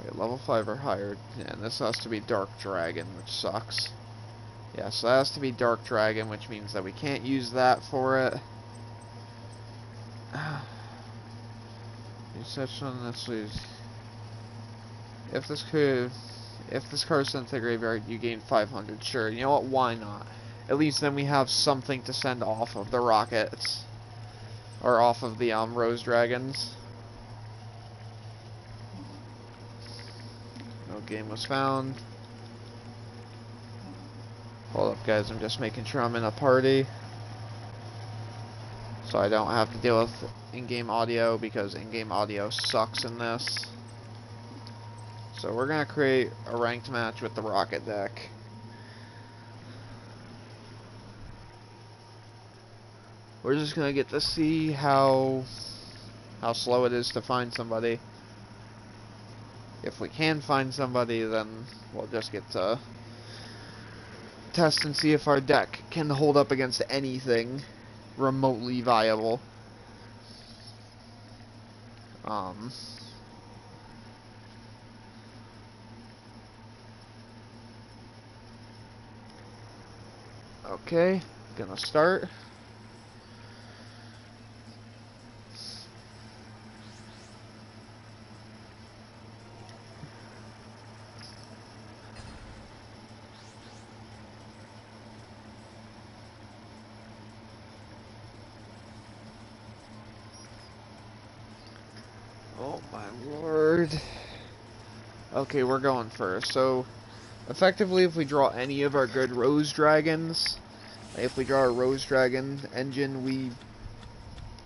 Wait, level 5 or higher. And this has to be Dark Dragon, which sucks. Yeah, so that has to be Dark Dragon, which means that we can't use that for it. Exception, let's lose. If this could, if this card's sent to the graveyard, you gain 500. Sure, you know what? Why not? At least then we have something to send off of the rockets, or off of the rose dragons. No game was found. Hold up, guys. I'm just making sure I'm in a party, so I don't have to deal with in-game audio, because in-game audio sucks in this. So we're gonna create a ranked match with the rocket deck. We're just gonna get to see how slow it is to find somebody. If we can find somebody, then we'll just get to test and see if our deck can hold up against anything remotely viable. Okay, gonna start. Oh my lord. Okay, we're going first. So, effectively, if we draw any of our good Rose Dragons, if we draw a Rose Dragon engine, we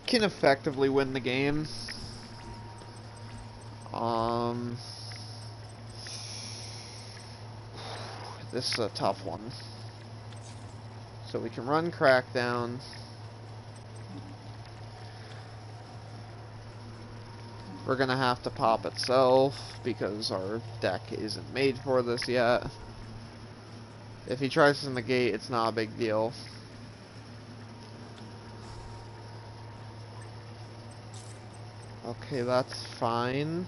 can effectively win the game. This is a tough one. So we can run Crackdown. We're gonna have to pop itself because our deck isn't made for this yet. If he tries to negate, it's not a big deal. Okay, that's fine.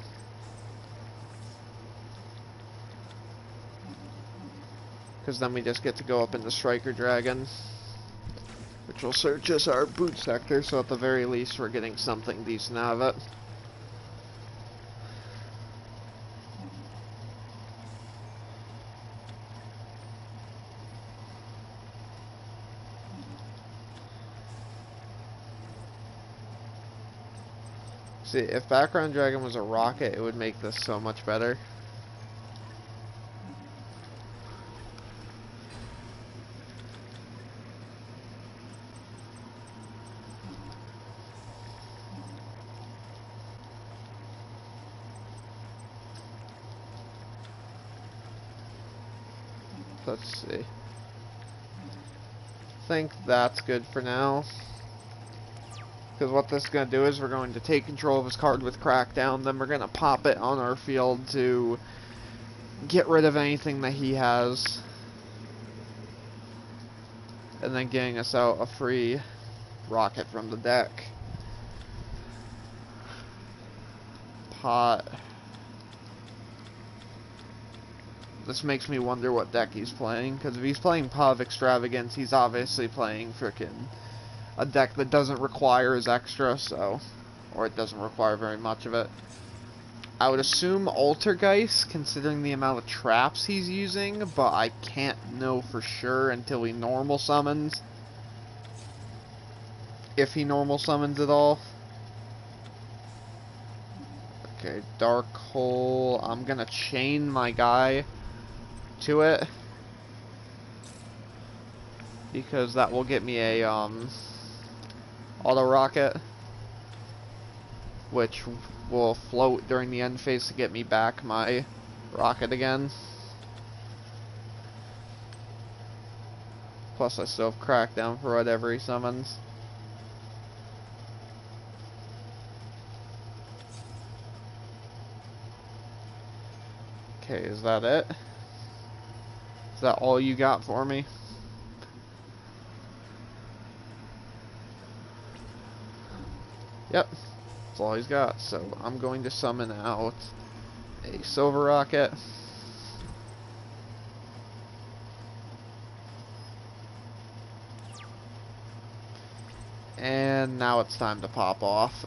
Because then we just get to go up into Striker Dragon, which will search as our boot sector, so at the very least we're getting something decent out of it. See, if Background Dragon was a rocket, it would make this so much better. Let's see. I think that's good for now. Because what this is going to do is we're going to take control of his card with Crackdown, then we're going to pop it on our field to get rid of anything that he has. And then getting us out a free rocket from the deck. Pot. This makes me wonder what deck he's playing, because if he's playing Pot of Extravagance, he's obviously playing frickin' a deck that doesn't require his extra, so, or it doesn't require very much of it. I would assume Altergeist, considering the amount of traps he's using, but I can't know for sure until he normal summons. If he normal summons at all. Okay, Dark Hole. I'm gonna chain my guy to it, because that will get me a auto rocket, which will float during the end phase to get me back my rocket again. Plus I still have Crackdown for whatever he summons. Okay, is that it? Is that all you got for me? Yep, that's all he's got. So I'm going to summon out a Silver Rocket. And now it's time to pop off.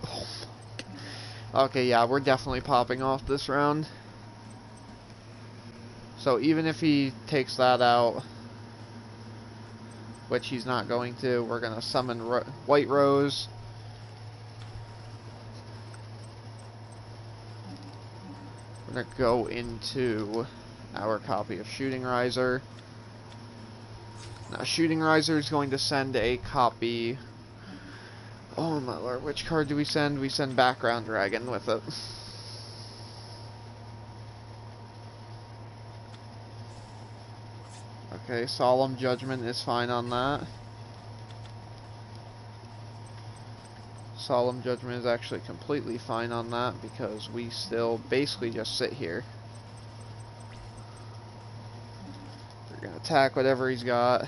Okay, yeah, we're definitely popping off this round. So even if he takes that out, which he's not going to, we're going to summon White Rose. We're going to go into our copy of Shooting Riser. Now, Shooting Riser is going to send a copy. Oh my lord, which card do we send? We send Background Dragon with it. Okay, Solemn Judgment is fine on that. Solemn Judgment is actually completely fine on that because we still basically just sit here. We're going to attack whatever he's got.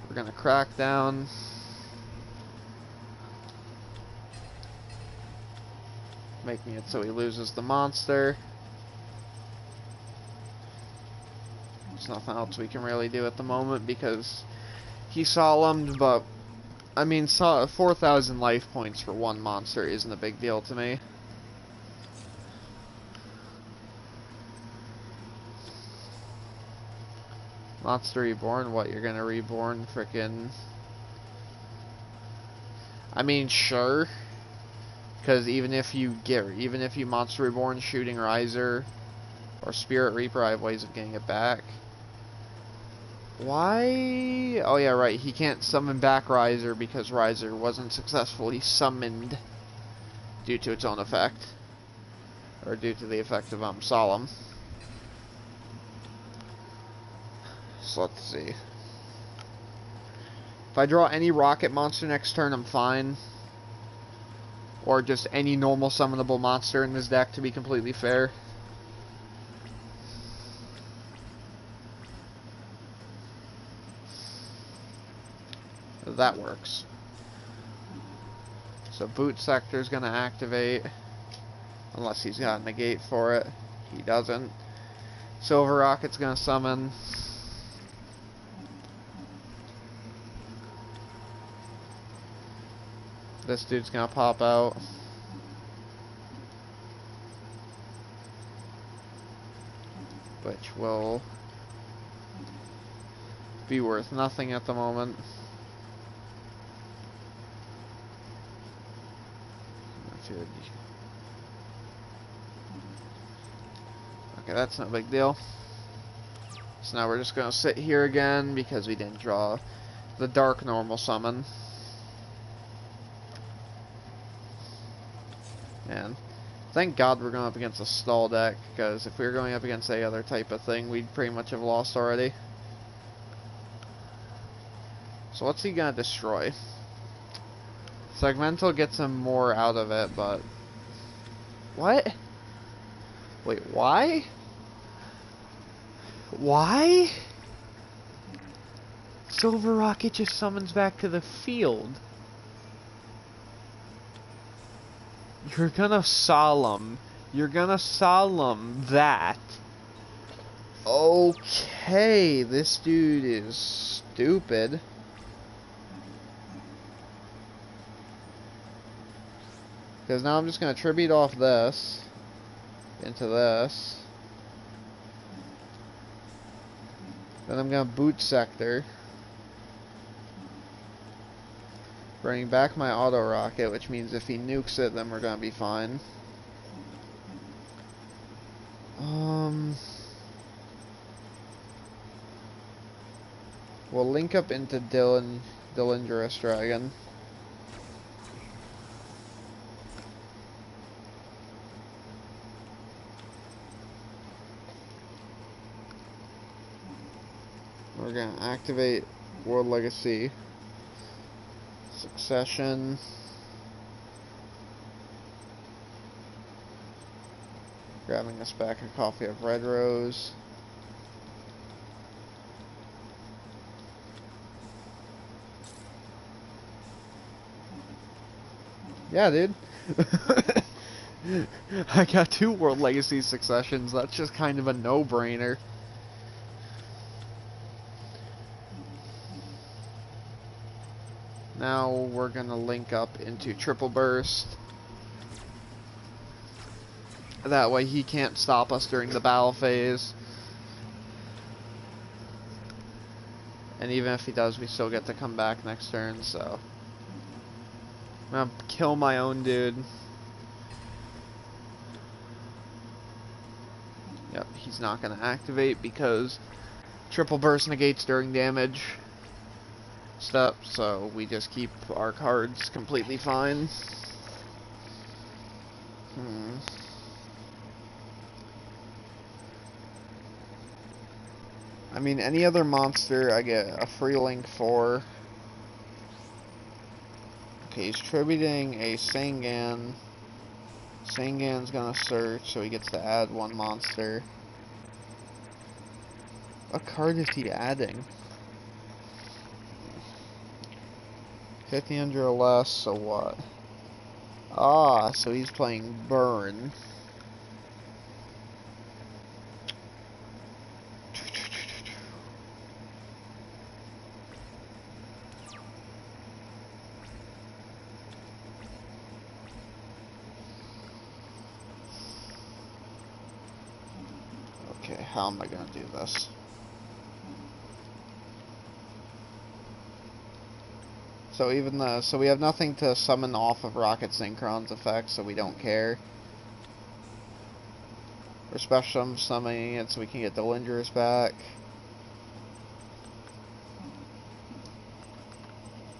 We're going to crack down. Making it so he loses the monster. There's nothing else we can really do at the moment because he's solemned, but I mean, 4,000 life points for one monster isn't a big deal to me. Monster Reborn? What, you're gonna reborn frickin'... I mean, sure. Because even if you Monster Reborn Shooting Riser or Spirit Reaper, I have ways of getting it back. Why? Oh yeah, right. He can't summon back Riser because Riser wasn't successfully summoned due to its own effect. Or due to the effect of Solemn. So let's see. If I draw any rocket monster next turn, I'm fine. Or just any normal summonable monster in this deck, to be completely fair. That works. So Boot Sector's gonna activate. Unless he's got a negate for it. He doesn't. Silver Rocket's gonna summon. This dude's gonna pop out. Which will be worth nothing at the moment. Okay, that's no big deal. So now we're just gonna sit here again because we didn't draw the dark normal summon. And thank God we're going up against a stall deck, because if we were going up against any other type of thing, we'd pretty much have lost already. So what's he gonna destroy? Segmental gets him more out of it, but... What? Wait, why? Why? Silver Rocket just summons back to the field. You're gonna solemn. You're gonna solemn that. Okay, this dude is stupid. Because now I'm just gonna tribute off this into this. Then I'm gonna Boot Sector. Bringing back my auto rocket, which means if he nukes it, then we're gonna be fine. We'll link up into Dillingerous Dragon. We're gonna activate World Legacy. Succession. Grabbing us back a copy of Red Rose. Yeah, dude. I got 2 World Legacy Successions. That's just kind of a no-brainer. Now we're gonna link up into Triple Burst. That way he can't stop us during the battle phase. And even if he does, we still get to come back next turn, so... I'm gonna kill my own dude. Yep, he's not gonna activate because triple burst negates during damage step, so we just keep our cards completely fine. I mean, any other monster, I get a free link for. Okay, he's tributing a Sangan. Sangan's gonna search, so he gets to add one monster. What card is he adding? 1500 or less, so what? Ah, so he's playing Burn. Okay, how am I gonna do this? So even the so we have nothing to summon off of Rocket Synchron's effect, so we don't care. We're special summoning it so we can get the Lingers back.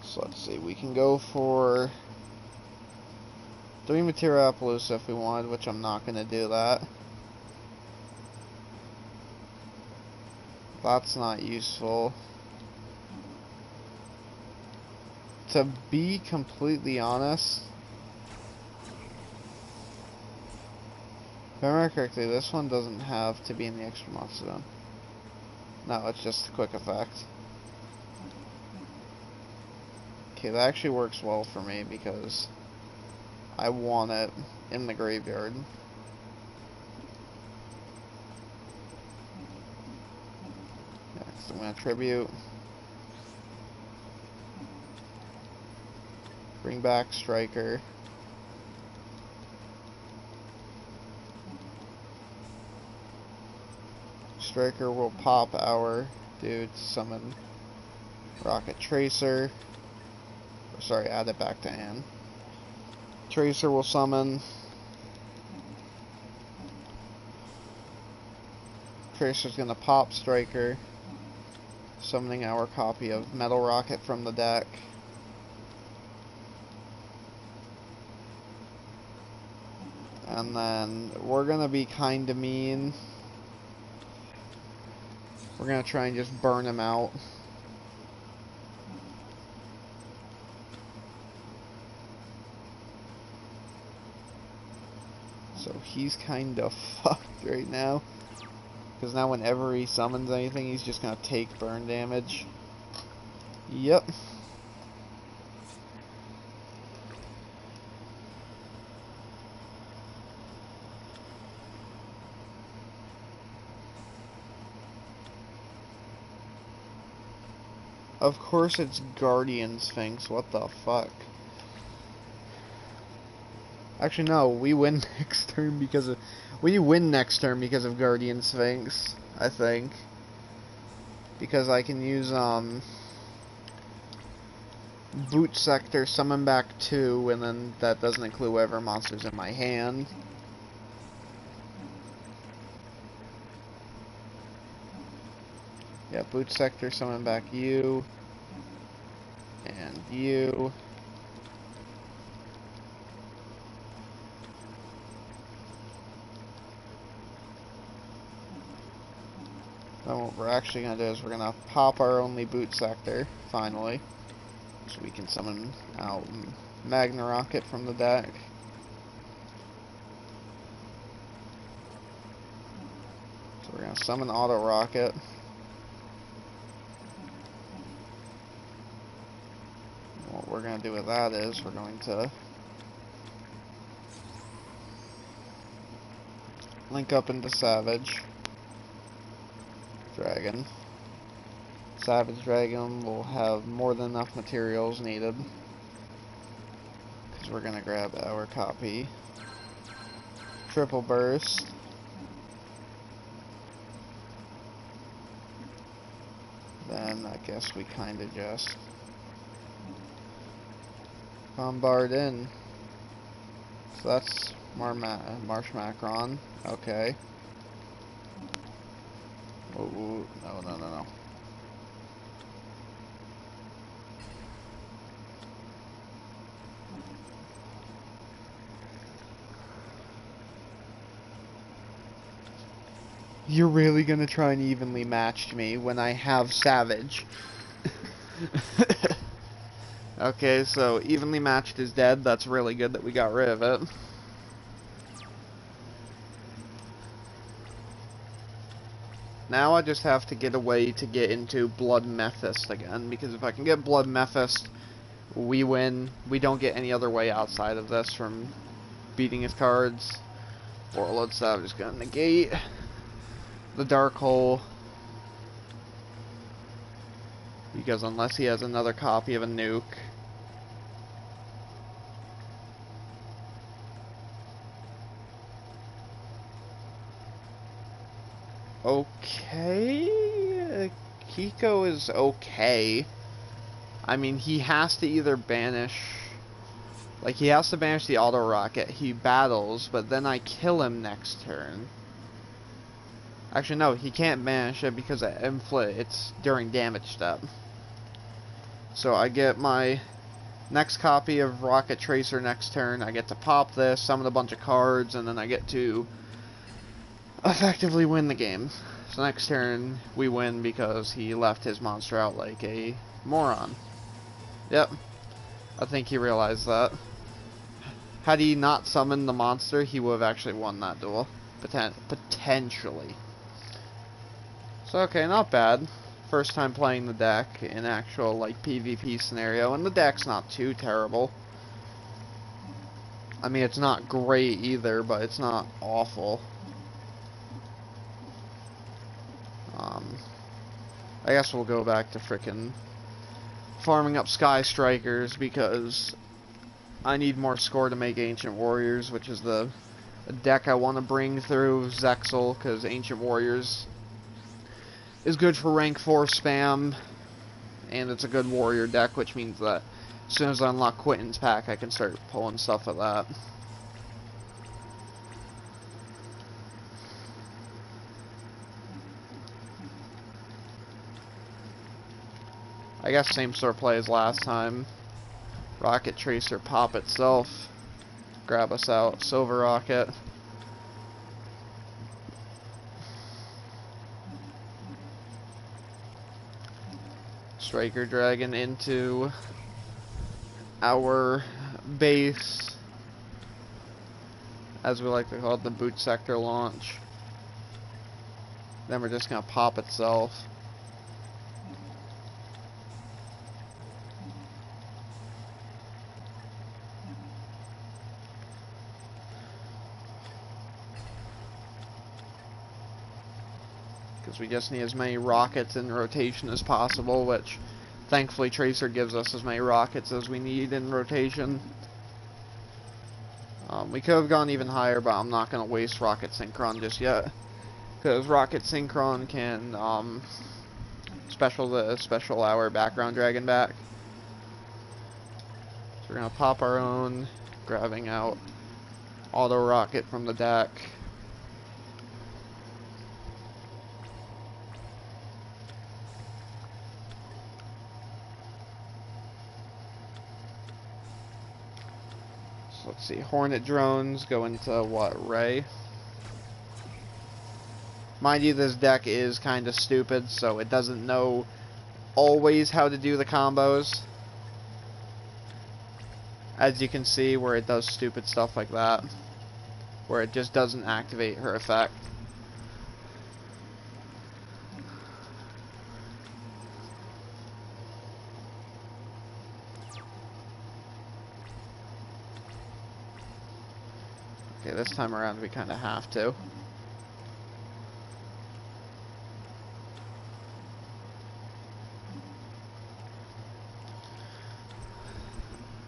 So let's see, we can go for 3 Materiapolis if we wanted, which I'm not gonna do that. That's not useful. To be completely honest, if I remember correctly, this one doesn't have to be in the extra monster zone. No, it's just a quick effect. Okay, that actually works well for me because I want it in the graveyard. Next, I'm going to tribute. Bring back Striker. Striker will pop our dude to summon Rocket Tracer. Or, sorry, add it back to hand. Tracer will summon. Tracer's gonna pop Striker, summoning our copy of Metal Rocket from the deck. And then we're gonna be kinda mean. We're gonna try and just burn him out. So he's kinda fucked right now. Because now whenever he summons anything, he's just gonna take burn damage. Yep. Of course it's Guardian Sphinx, what the fuck? Actually no, we win next turn because of... We win next turn because of Guardian Sphinx, I think. Because I can use, Boot Sector, summon back 2, and then that doesn't include whatever monster's in my hand. Yeah, Boot Sector, summon back you. And you. Then what we're actually going to do is we're going to pop our only Boot Sector, finally. So we can summon out Magna Rocket from the deck. So we're going to summon Auto Rocket. And what we're going to do with that is we're going to link up into Savage Dragon. Savage Dragon will have more than enough materials needed. Because we're going to grab our copy. triple burst. Then I guess we kind of just bombard in. So that's Marsh Macron. Okay. Oh, no, no, no, no. You're really gonna try and evenly match me when I have Savage. Okay, so evenly matched is dead. That's really good that we got rid of it. Now I just have to get a way to get into Blood Mephist again, because if I can get Blood Mephist, we win. We don't get any other way outside of this from beating his cards. Warlord Savage is gonna negate the Dark Hole, because unless he has another copy of a nuke. Okay, Kiko is okay. I mean, he has to either banish, like he has to banish the auto rocket. He battles, but then I kill him next turn. Actually, no, he can't banish it because it's during damage step. So I get my next copy of Rocket Tracer next turn. I get to pop this, summon a bunch of cards, and then I get to effectively win the game. So next turn we win because he left his monster out like a moron. Yep, I think he realized that. Had he not summoned the monster, he would have actually won that duel. Potentially. So okay, not bad. First time playing the deck in actual like PvP scenario, and the deck's not too terrible. I mean, it's not great either, but it's not awful. I guess we'll go back to frickin' farming up Sky Strikers because I need more score to make Ancient Warriors, which is the deck I want to bring through Zexal, because Ancient Warriors is good for rank 4 spam, and it's a good warrior deck, which means that as soon as I unlock Quentin's pack, I can start pulling stuff at that. I guess same sort of play as last time. Rocket Tracer pop itself. Grab us out. Silver Rocket. Striker Dragon into our base, as we like to call it, the boot sector launch. Then we're just gonna pop itself. Because we just need as many rockets in rotation as possible, which thankfully Tracer gives us as many rockets as we need in rotation. We could have gone even higher, but I'm not going to waste Rocket Synchron just yet. Because Rocket Synchron can special our background dragon back. So we're going to pop our own, grabbing out Auto Rocket from the deck. Let's see, Hornet drones go into what, Ray? Mind you, this deck is kind of stupid, so it doesn't know always how to do the combos. As you can see, where it does stupid stuff like that. Where it just doesn't activate her effect. Okay, this time around we kind of have to.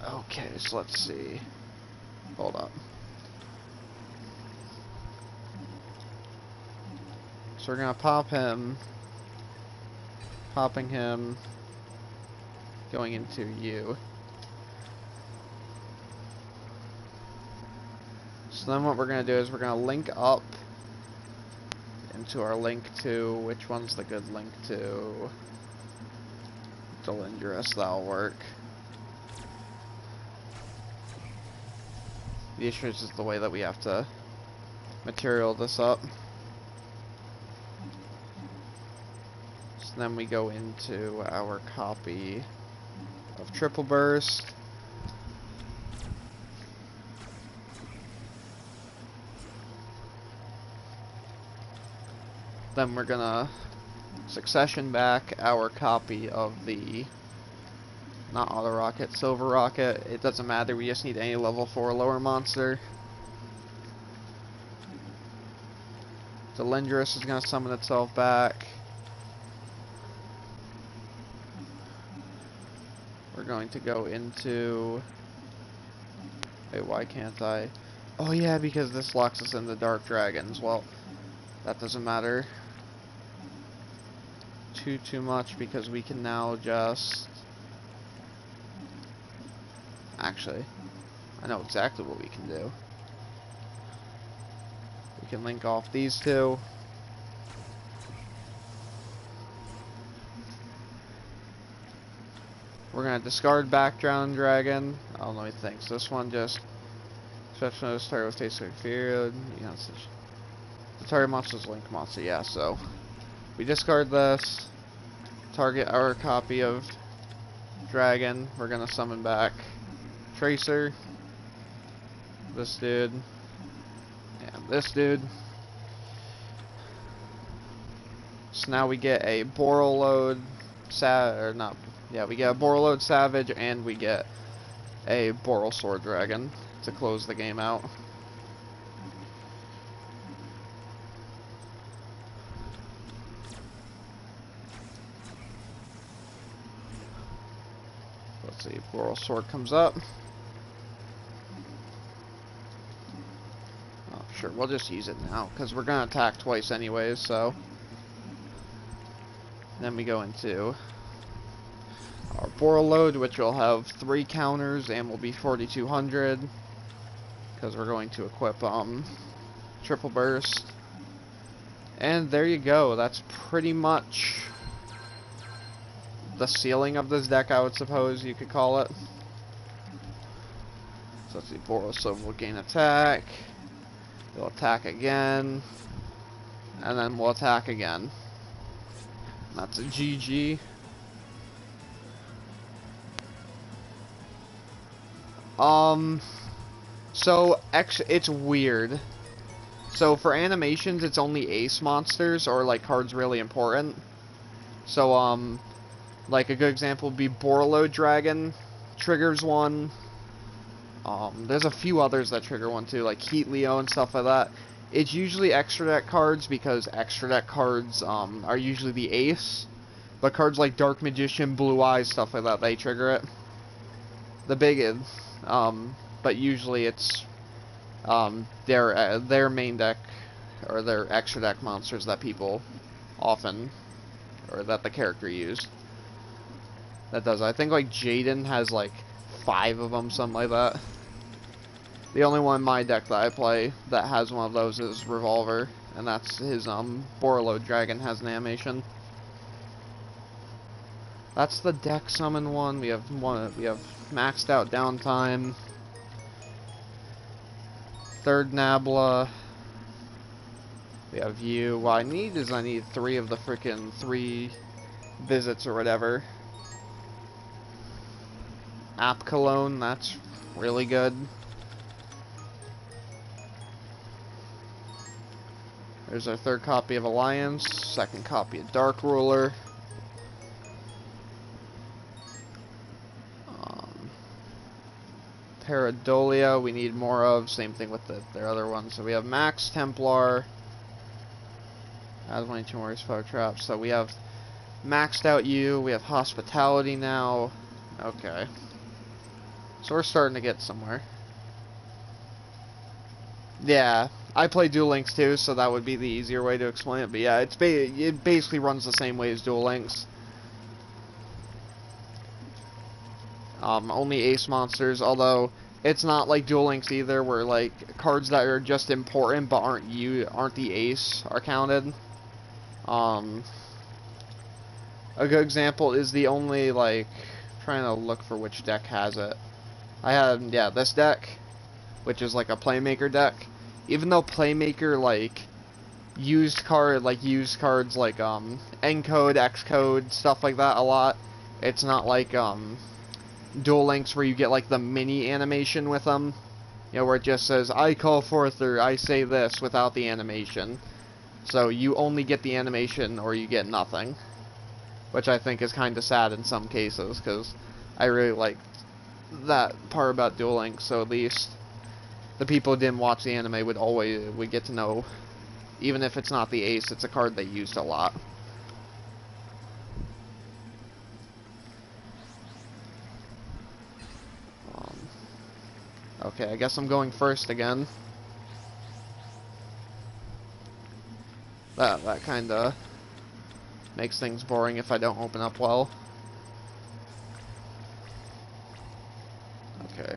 Okay, so let's see. Hold up. So we're gonna pop him. Popping him. Going into you. So then what we're gonna do is we're gonna link up into our link to, which one's the good link to? Duelist, that'll work. The issue is just the way that we have to material this up. So then we go into our copy of Triple Burst. Then we're gonna succession back our copy of the, not Auto Rocket, Silver Rocket. It doesn't matter, we just need any level 4 lower monster. The Lindrus is gonna summon itself back. We're going to go into, wait, why can't I? Oh yeah, because this locks us into Dark Dragons. Well, that doesn't matter too much, because we can now just, actually, I know exactly what we can do. We can link off these two. We're gonna discard Background Dragon. Oh, let me think. So this one just special notice target with taste like fear. Yeah, the target monster is Link monster. Yeah, so we discard this. Target our copy of Dragon. We're gonna summon back Tracer. This dude. And this dude. So now we get a Borreload we get a Borreload Savage, and we get a Boral Sword Dragon to close the game out. Let's see, Boral Sword comes up. Oh, sure, we'll just use it now, because we're going to attack twice anyways, so. Then we go into our Borreload, which will have 3 counters and will be 4,200, because we're going to equip Triple Burst. And there you go. That's pretty much the ceiling of this deck, I would suppose you could call it. So let's see, Borreload will gain attack. It'll attack again, and then we'll attack again. That's a GG. So it's weird. So for animations, it's only ace monsters or like cards really important. So like a good example would be Borreload Dragon triggers one. There's a few others that trigger one too, like Heat Leo and stuff like that. It's usually extra deck cards, because extra deck cards are usually the ace. But cards like Dark Magician, Blue Eyes, stuff like that, they trigger it. The big, but usually it's their main deck or their extra deck monsters that people often, or that the character used. That does. I think like Jaden has like 5 of them, something like that. The only one in my deck that I play that has one of those is Revolver, and that's his Borreload Dragon has an animation. That's the deck summon one. We have maxed out downtime. Third Nabla. We have you. What I need is 3 of the frickin' 3 visits or whatever. App Cologne, that's really good. There's our 3rd copy of Alliance, 2nd copy of Dark Ruler. Paradolia, we need more of. Same thing with their other ones. So we have Max Templar. As 22 more Fire Traps. So we have maxed out you. We have Hospitality now. Okay. So we're starting to get somewhere. Yeah, I play Duel Links too, so that would be the easier way to explain it. But yeah, it basically runs the same way as Duel Links. Only ace monsters, although it's not like Duel Links either, where like cards that are just important but aren't the ace are counted. A good example is the only like trying to look for which deck has it. I had this deck, which is like a Playmaker deck. Even though Playmaker like used cards like Encode, Xcode, stuff like that a lot. It's not like Duel Links where you get like the mini animation with them. You know, where it just says I call forth or I say this without the animation. So you only get the animation or you get nothing. Which I think is kind of sad in some cases, because I really like that part about Duel Links, so at least the people who didn't watch the anime would get to know, even if it's not the ace, it's a card they used a lot. Okay, I guess I'm going first again. That kind of makes things boring if I don't open up well. Okay.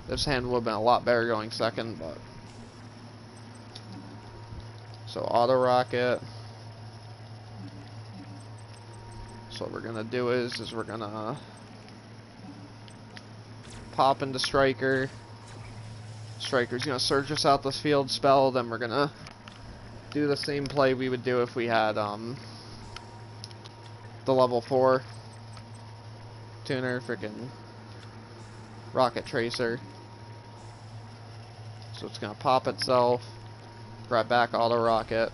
This hand would have been a lot better going second, but... So, auto rocket. So what we're gonna do is we're gonna pop into Striker. Striker's gonna search us out this field spell, then we're gonna do the same play we would do if we had the level 4 tuner, freaking Rocket Tracer. So it's gonna pop itself, grab back auto rocket.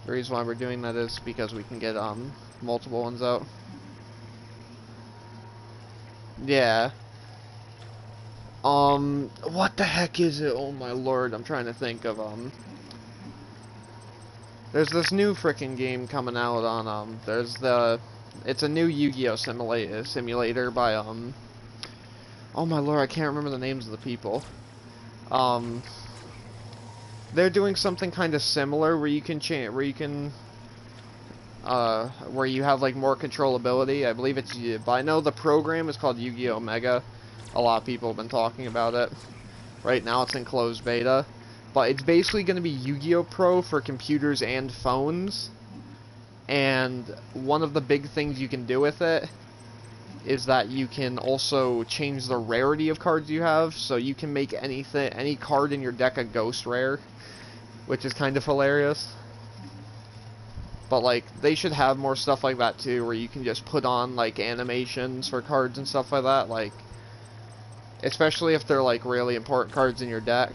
The reason why we're doing that is because we can get multiple ones out. Yeah. What the heck is it? Oh my lord, I'm trying to think of there's this new frickin' game coming out on it's a new Yu-Gi-Oh simulator by oh my lord, I can't remember the names of the people. They're doing something kind of similar where you can where you have like more controllability. I believe it's, but I know the program is called Yu-Gi-Oh Mega. A lot of people have been talking about it. Right now it's in closed beta. But it's basically going to be Yu-Gi-Oh Pro for computers and phones. And one of the big things you can do with it is that you can also change the rarity of cards you have. So you can make any card in your deck a ghost rare, which is kind of hilarious. But like, they should have more stuff like that too, where you can just put on like animations for cards and stuff like that. Like, especially if they're like really important cards in your deck.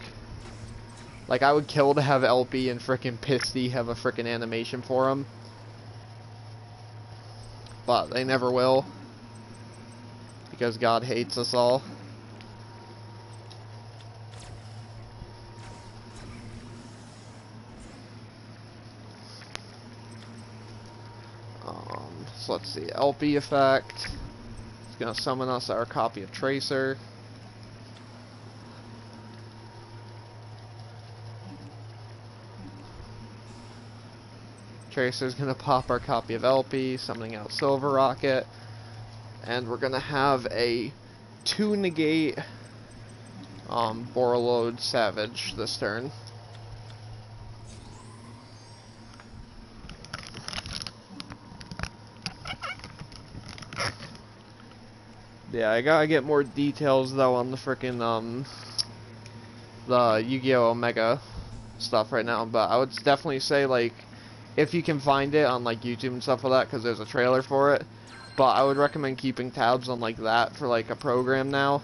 Like, I would kill to have LP and frickin' Pisty have a frickin' animation for them. But they never will. Because God hates us all. So let's see, LP effect. It's gonna summon us our copy of Tracer. Tracer's gonna pop our copy of LP, summoning out Silver Rocket, and we're gonna have a 2-negate Borreload Savage this turn. Yeah, I gotta get more details though on the frickin' the Yu-Gi-Oh! Omega stuff right now, but I would definitely say, like, if you can find it on like YouTube and stuff like that, because there's a trailer for it. But I would recommend keeping tabs on like that for like a program now,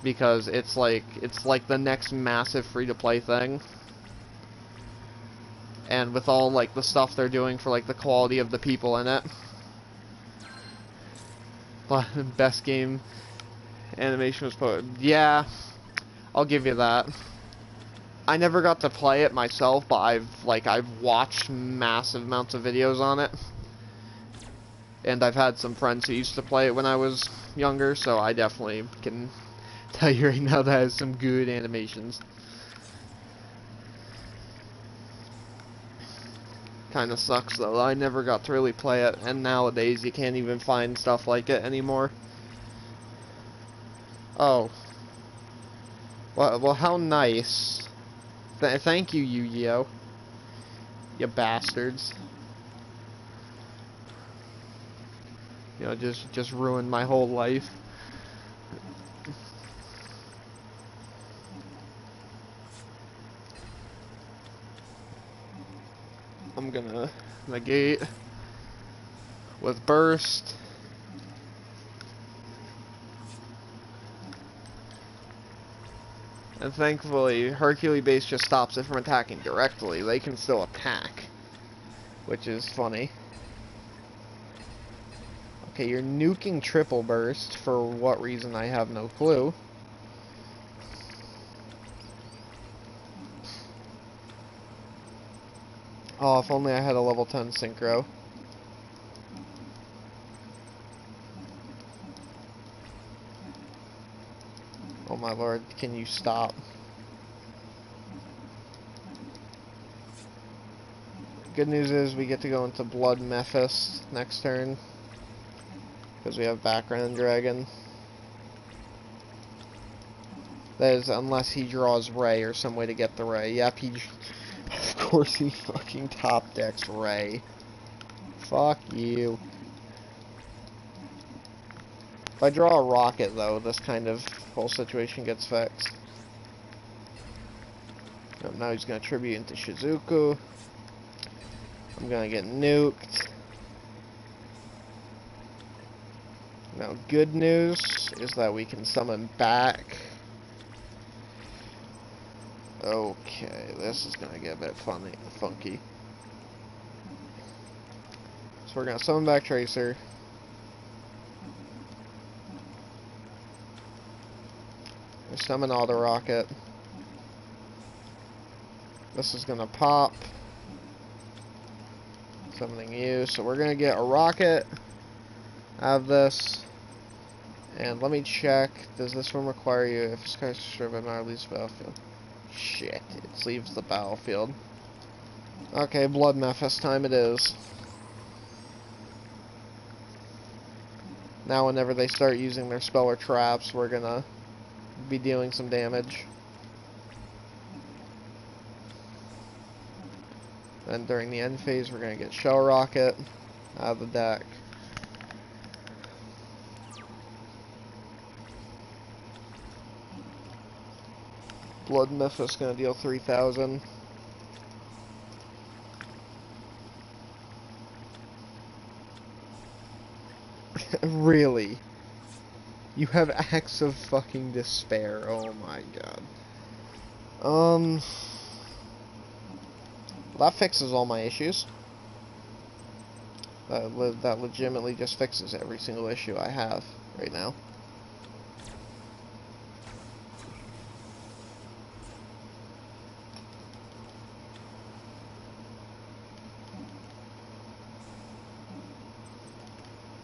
because it's like the next massive free-to-play thing. And with all like the stuff they're doing for like the quality of the people in it, but best game animation was put. Yeah, I'll give you that. I never got to play it myself, but I've watched massive amounts of videos on it. And I've had some friends who used to play it when I was younger, so I definitely can tell you right now that has some good animations. Kinda sucks though, I never got to really play it, and nowadays you can't even find stuff like it anymore. Oh. Well, how nice. Thank you, Yu-Gi-Oh! You bastards. You know, just ruined my whole life. I'm gonna negate with burst. And thankfully, Hercule base just stops it from attacking directly. They can still attack, which is funny. Okay, you're nuking triple burst for what reason I have no clue. Oh, if only I had a level 10 synchro. Oh my lord, can you stop? Good news is we get to go into Blood Mephist next turn, because we have Background Dragon. That is, unless he draws Ray or some way to get the Ray. Yep, of course he fucking top decks Ray. Fuck you. If I draw a Rocket, though, this kind of whole situation gets fixed. Oh, now he's gonna tribute into Shizuku. I'm gonna get nuked. Now, good news is that we can summon back. Okay, this is gonna get a bit funky. So we're gonna summon back Tracer. We summon Auto Rocket. This is gonna pop. Summoning you. So we're gonna get a Rocket. Have this. And let me check. Does this one require you if this guy's destroyed by Mario leaves the battlefield? Shit, it leaves the battlefield. Okay, Blood Mephist time it is. Now whenever they start using their spell or traps, we're gonna be dealing some damage. Then during the end phase, we're gonna get Shell Rocket out of the deck. Blood Mephist gonna deal 3,000. Really? You have acts of fucking despair. Oh my god. That fixes all my issues. That legitimately just fixes every single issue I have right now.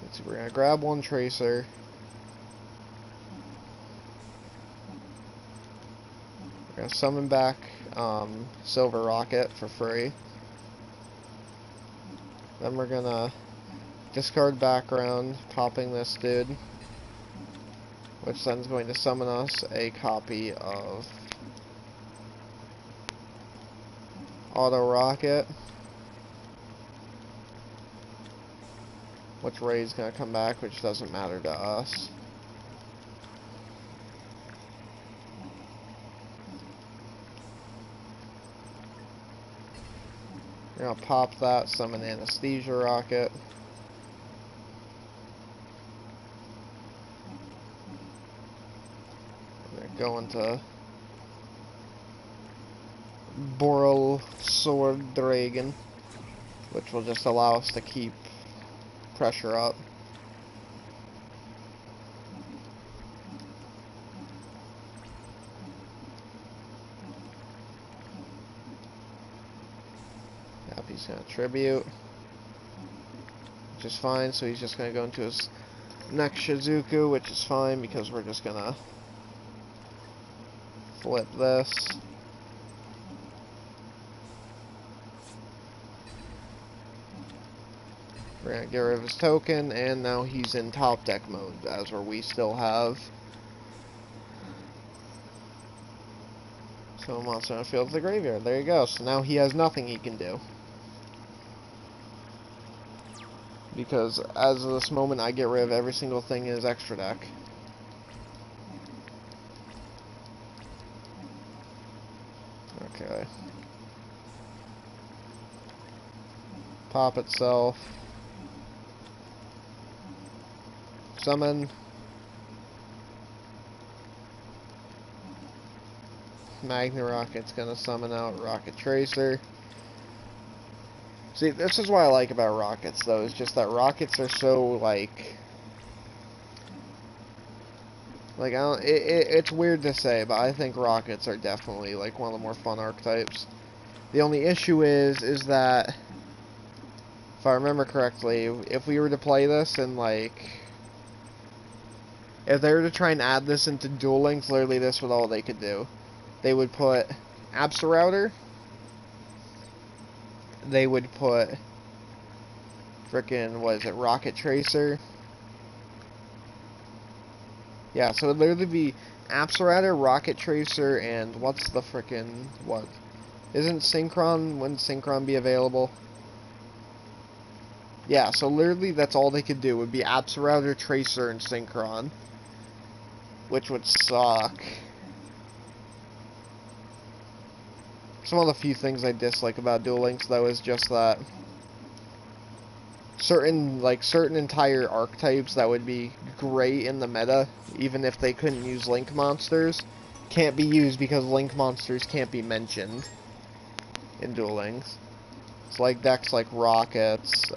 Let's see, we're gonna grab one Tracer. We're gonna summon back Silver Rocket for free. Then we're gonna discard background, popping this dude, which then is going to summon us a copy of Auto Rocket, which Ray's gonna come back, which doesn't matter to us. We're gonna pop that, summon Anesthesia Rocket. We're gonna go into Boral Sword Dragon, which will just allow us to keep pressure up. Yep, he's gonna tribute. which is fine. So he's just going to go into his next Shizuku, which is fine because we're just going to flip this. We're going to get rid of his token, and now he's in top deck mode, as where we still have so monster on the field of the graveyard. There you go. So now he has nothing he can do. Because as of this moment, I get rid of every single thing in his extra deck. Okay. Pop itself. Summon. Magna Rocket's gonna summon out Rocket Tracer. See, this is what I like about Rockets, though, is just that Rockets are so, like, I don't, it's weird to say, but I think Rockets are definitely, like, one of the more fun archetypes. The only issue is that, if I remember correctly, if we were to play this and, like, if they were to try and add this into Duel Links, literally this was all they could do. They would put Absolouter, they would put frickin', what is it, Rocket Tracer. Yeah, so it would literally be Absolouter, Rocket Tracer, and what's the frickin', what? Isn't Synchron, wouldn't Synchron be available? Yeah, so literally that's all they could do, would be Absolouter, Tracer, and Synchron. Which would suck. Some of the few things I dislike about Duel Links, though, is just that certain entire archetypes that would be great in the meta, even if they couldn't use Link monsters, can't be used because Link monsters can't be mentioned in Duel Links. It's like decks like Rockets,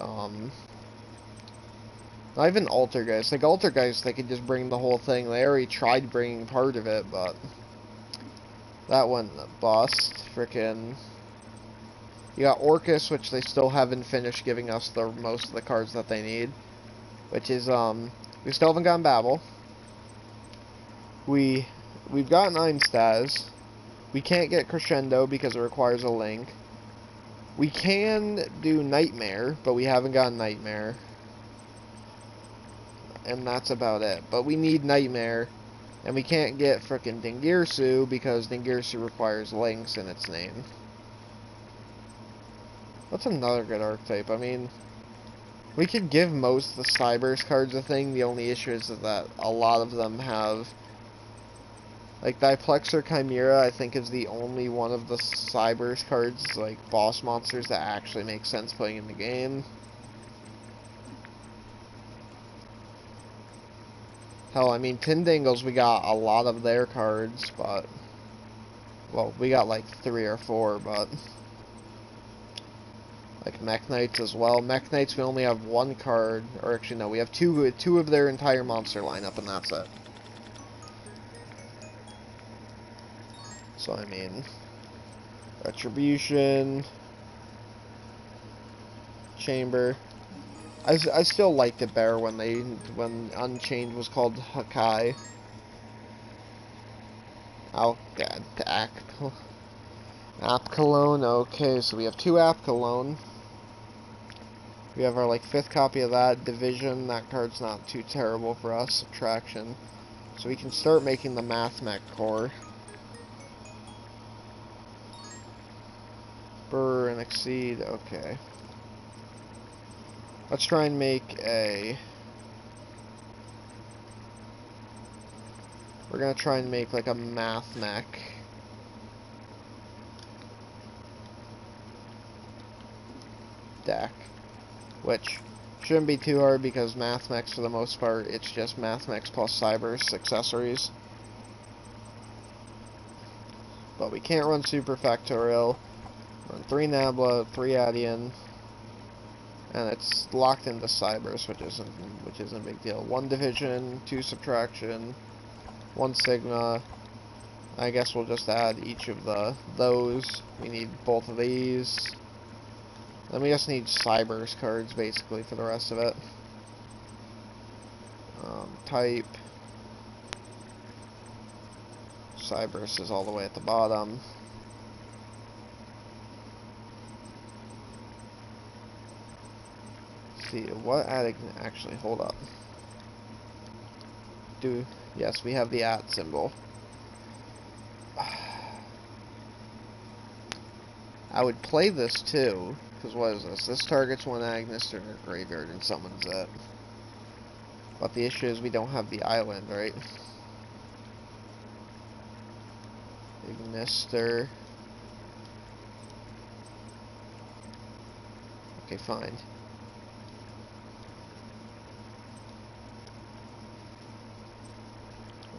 not even Altergeist. Like, Altergeist, they could just bring the whole thing. They already tried bringing part of it, but that went bust. Frickin'. You got Orcus, which they still haven't finished giving us the most of the cards that they need. Which is, we still haven't gotten Babel. We've got Einstaz. We can't get Crescendo because it requires a link. We can do Nightmare, but we haven't gotten Nightmare. And that's about it. But we need Nightmare. And we can't get frickin' Dingirsu because Dingirsu requires links in its name. What's another good archetype? I mean, we could give most of the Cybers cards a thing. The only issue is that a lot of them have, like, Diplexer Chimera, I think, is the only one of the Cybers cards, like, boss monsters that actually makes sense playing in the game. Hell, I mean, Tindingles, we got a lot of their cards, but, well, we got, like, 3 or 4, but, like, Mech Knights as well. Mech Knights, we only have 1 card, or actually, no, we have two of their entire monster lineup, and that's it. So, I mean, Retribution, Chamber. I still liked it better when Unchained was called Hakai. Oh, God, App Cologne, okay, so we have 2 App Cologne. We have our, like, 5th copy of that. Division, that card's not too terrible for us. Subtraction. So we can start making the Math Mech core. Burr and Exceed, okay. Let's try and make a... We're gonna try and make, like, a Math Mech. Deck. Which shouldn't be too hard because Math Mechs, for the most part, it's just Math Mechs plus Cybers accessories. But we can't run Super Factorial. Run 3 Nabla, 3 Adian. And it's locked into Cybers, which isn't a big deal. 1 Division, 2 Subtraction, 1 Sigma. I guess we'll just add each of those. We need both of these. Then we just need Cyber's cards, basically, for the rest of it. Type. Cyber's is all the way at the bottom. Let's see, what actually, hold up. Yes, we have the @ symbol. I would play this too, because what is this? This targets one Agnister in our graveyard and summons it. But the issue is we don't have the island, right? Agnister. Okay, fine.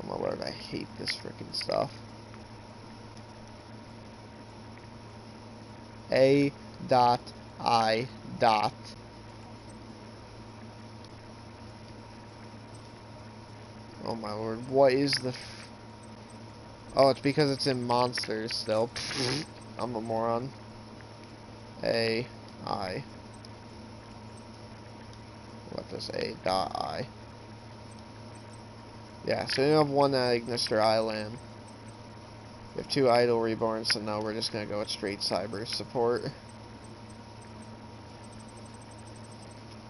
Oh my lord, I hate this freaking stuff. A dot I dot. Oh my lord, what is the oh, it's because it's in monsters still. I'm a moron. A I. What this A dot I. Yeah, so you have one Agnister Island. We have 2 Idle Reborns, so now we're just gonna go with straight Cyber support.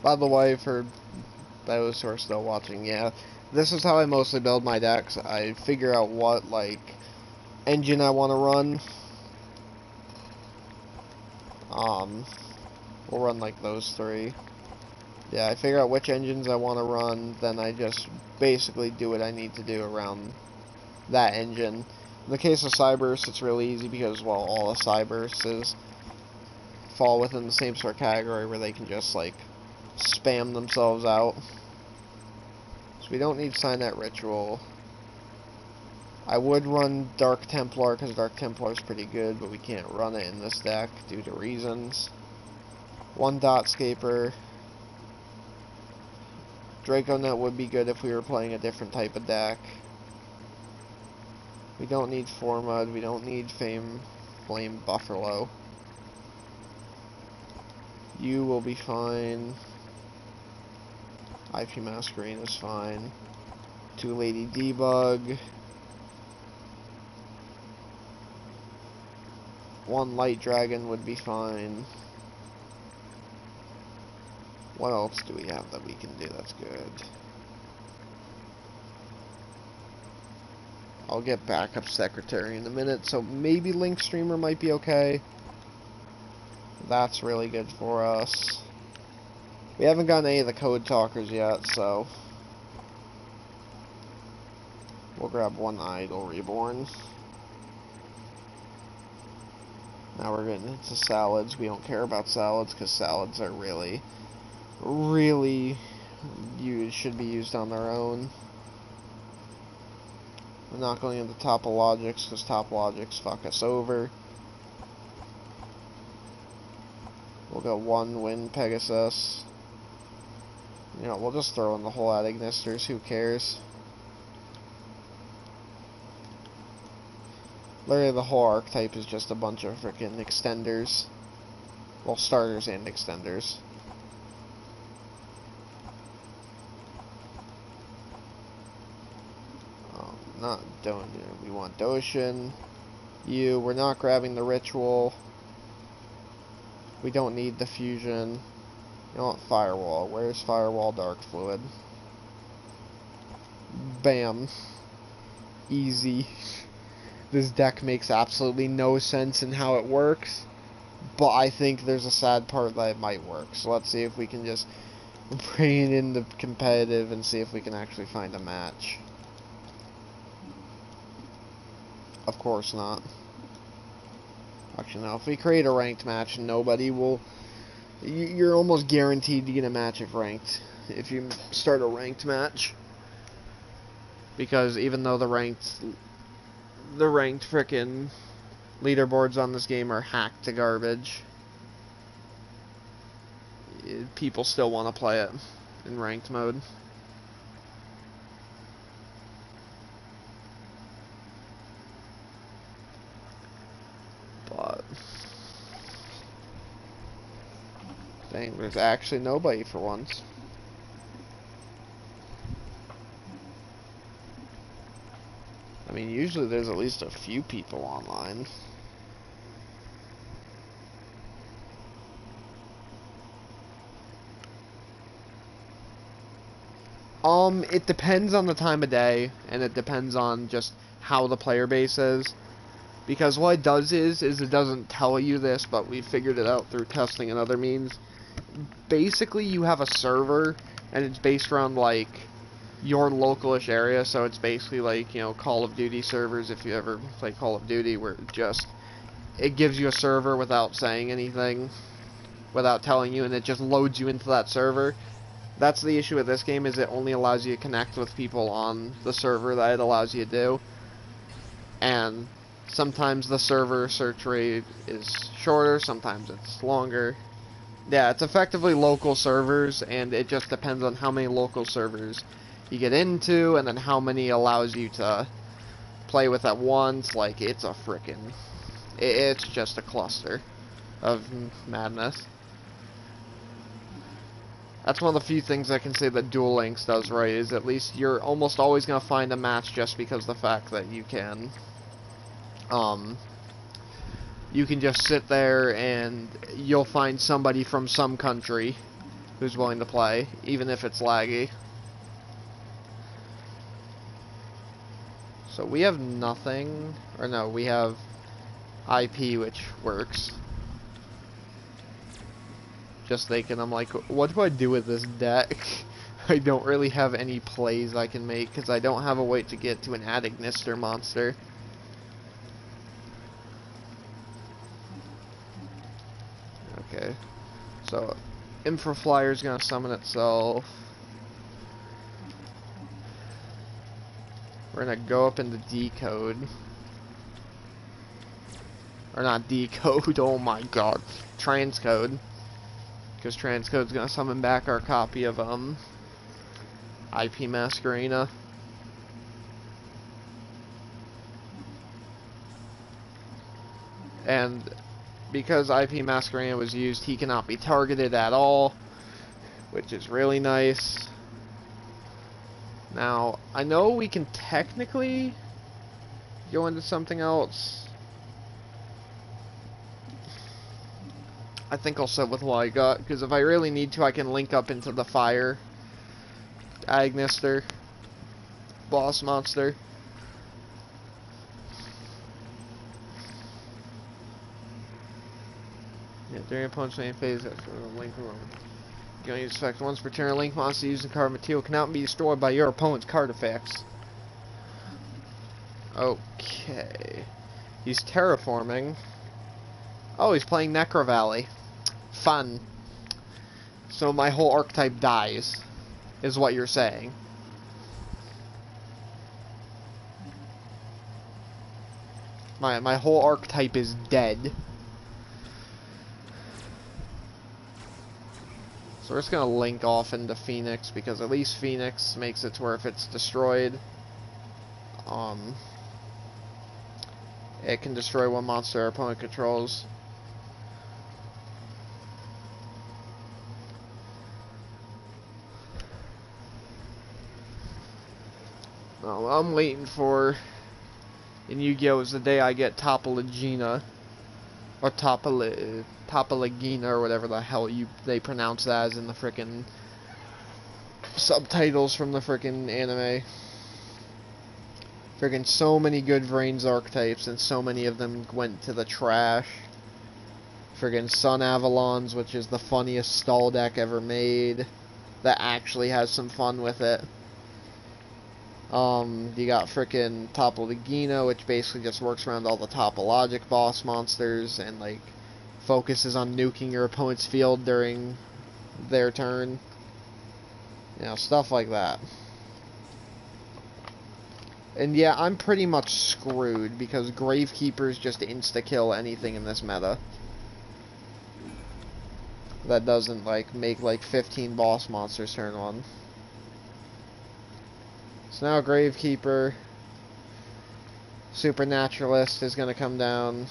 By the way, for those who are still watching, yeah, this is how I mostly build my decks. I figure out what, like, engine I want to run. We'll run, like, those 3. Yeah, I figure out which engines I want to run, then I just basically do what I need to do around that engine. In the case of Cyberse, it's really easy because, well, all the Cyberses fall within the same sort of category where they can just, like, spam themselves out. So we don't need Signet Ritual. I would run Dark Templar because Dark Templar is pretty good, but we can't run it in this deck due to reasons. 1 Dotscaper. Draconet would be good if we were playing a different type of deck. We don't need Formud. We don't need Flame Buffalo. You will be fine. IP Masquerade is fine. 2 Lady Debug. 1 Light Dragon would be fine. What else do we have that we can do that's good? I'll get Backup Secretary in a minute, so maybe Link Streamer might be okay. That's really good for us. We haven't gotten any of the Code Talkers yet, so we'll grab 1 Idle Reborn. Now we're getting into salads. We don't care about salads because salads are really should be used on their own. We're not going into Topologics because Topologics fuck us over. We'll go 1 Wind Pegasus. You know, we'll just throw in the whole Adignisters, who cares? Literally the whole archetype is just a bunch of freaking extenders. Well, starters and extenders. Not Don. We want Doshin. We're not grabbing the Ritual. We don't need the Fusion. You know what? Firewall. Where's Firewall Dark Fluid? Bam. Easy. This deck makes absolutely no sense in how it works, but I think there's a sad part that it might work. So let's see if we can just bring it into competitive and see if we can actually find a match. Of course not. Actually, no. If we create a ranked match, nobody will... You're almost guaranteed to get a match if ranked. If you start a ranked match. Because even though the ranked frickin' leaderboards on this game are hacked to garbage, people still want to play it in ranked mode. But Dang, there's actually nobody for once. I mean, usually there's at least a few people online. It depends on the time of day, and it depends on just how the player base is. Because what it does is it doesn't tell you this, but we figured it out through testing and other means. Basically, you have a server, and it's based around, like, your localish area, so it's basically like, you know, Call of Duty servers, if you ever play Call of Duty, where it gives you a server without saying anything, without telling you, and it just loads you into that server. That's the issue with this game, is it only allows you to connect with people on the server that it allows you to do. And sometimes the server search rate is shorter, sometimes it's longer. Yeah, it's effectively local servers, and it just depends on how many local servers you get into, and then how many allows you to play with at once. Like, it's a frickin'... It's just a cluster of madness. That's one of the few things I can say that Duel Links does right, is at least you're almost always going to find a match just because of the fact that you can just sit there and you'll find somebody from some country who's willing to play, even if it's laggy. So we have nothing, or no, we have IP, which works. Just thinking, I'm like, what do I do with this deck? I don't really have any plays I can make, because I don't have a way to get to an Adagnister monster. Okay, so Infraflyer's gonna summon itself. We're gonna go up into decode. Or not decode, oh my god. Transcode. Because Transcode's gonna summon back our copy of IP Masquerena. And because IP Masquerena was used, he cannot be targeted at all, which is really nice. Now, I know we can technically go into something else. I think I'll set with what I got, because if I really need to, I can link up into the fire Agnister boss monster. Yeah, during opponent's main phase, that's a link room. You can use effect once per turn. Link monster using card material cannot be destroyed by your opponent's card effects. Okay. He's terraforming. Oh, he's playing Necro Valley. Fun. So my whole archetype dies, is what you're saying. My whole archetype is dead. So we're just gonna link off into Phoenix, because at least Phoenix makes it to where if it's destroyed, it can destroy one monster our opponent controls. Now, what I'm waiting for in Yu-Gi-Oh! Is the day I get Topologina, or Topologina, or whatever the hell they pronounce that as in the frickin' subtitles from the frickin' anime. Frickin' so many good Vrains archetypes, and so many of them went to the trash. Friggin' Sun Avalons, which is the funniest stall deck ever made, that actually has some fun with it. You got frickin' Topologina, which basically just works around all the topologic boss monsters, and, like, focuses on nuking your opponent's field during their turn. You know, stuff like that. And yeah, I'm pretty much screwed, because Gravekeepers just insta-kill anything in this meta that doesn't, like, make, like, 15 boss monsters turn on. So now Gravekeeper, Supernaturalist is going to come down,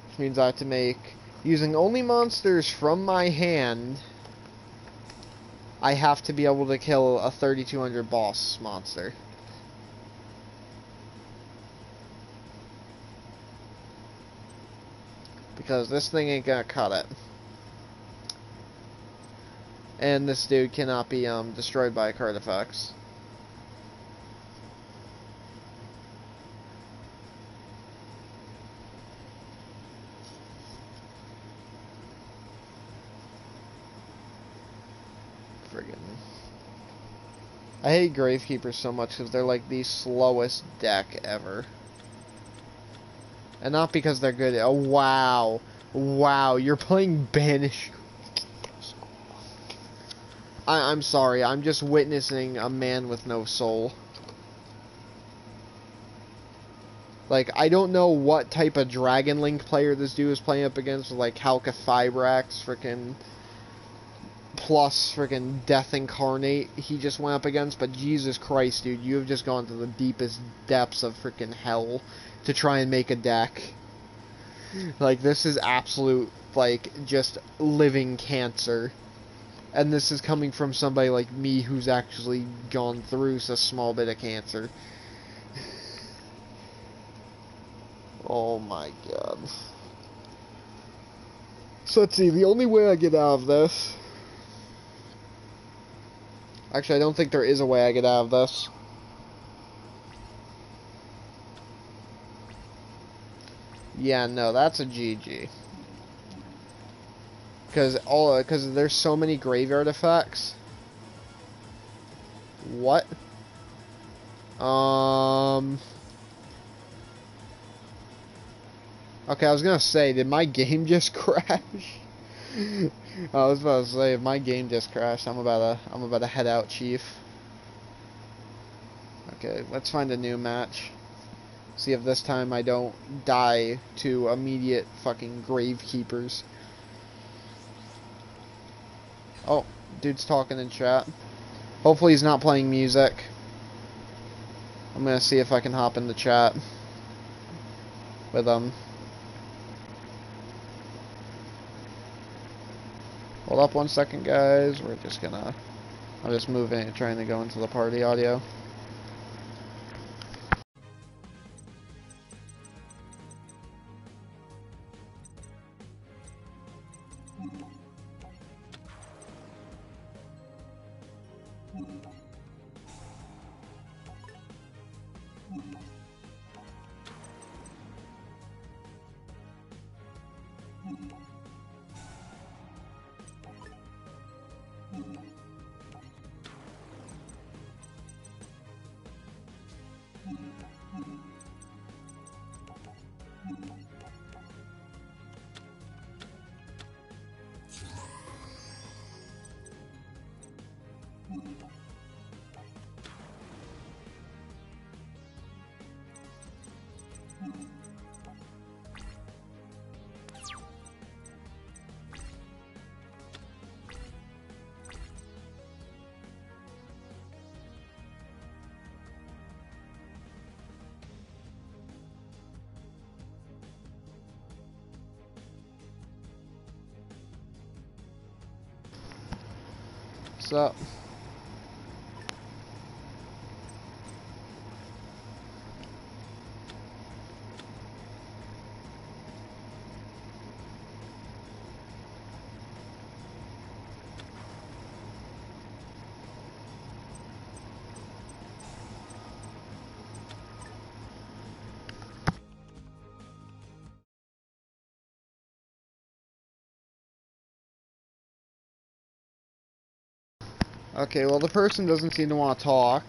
which means I have to make Using only monsters from my hand, I have to be able to kill a 3200 boss monster. Because this thing ain't gonna cut it. And this dude cannot be destroyed by card effects. Friggin'. I hate Gravekeepers so much because they're like the slowest deck ever. And not because they're good. Oh, wow. Wow, you're playing Banish. I'm sorry, I'm just witnessing a man with no soul. Like, I don't know what type of Dragon Link player this dude is playing up against, like Halka Fibrax, frickin' plus frickin' Death Incarnate he just went up against, but Jesus Christ, dude, you have just gone to the deepest depths of frickin' hell to try and make a deck. Like, this is absolute, like, just living cancer. And this is coming from somebody like me who's actually gone through a small bit of cancer. Oh my god. So let's see, the only way I get out of this... Actually, I don't think there is a way I get out of this. Yeah, no, that's a GG. Because there's so many graveyard effects. What? Okay, I was gonna say, did my game just crash? I was about to say, if my game just crashed, I'm about to head out, Chief. Okay, let's find a new match. See if this time I don't die to immediate fucking Gravekeepers. Oh, dude's talking in chat. Hopefully he's not playing music. I'm gonna see if I can hop in the chat with him. Hold up 1 second, guys. I'm just moving, trying to go into the party audio. What's up? Okay, well, the person doesn't seem to want to talk.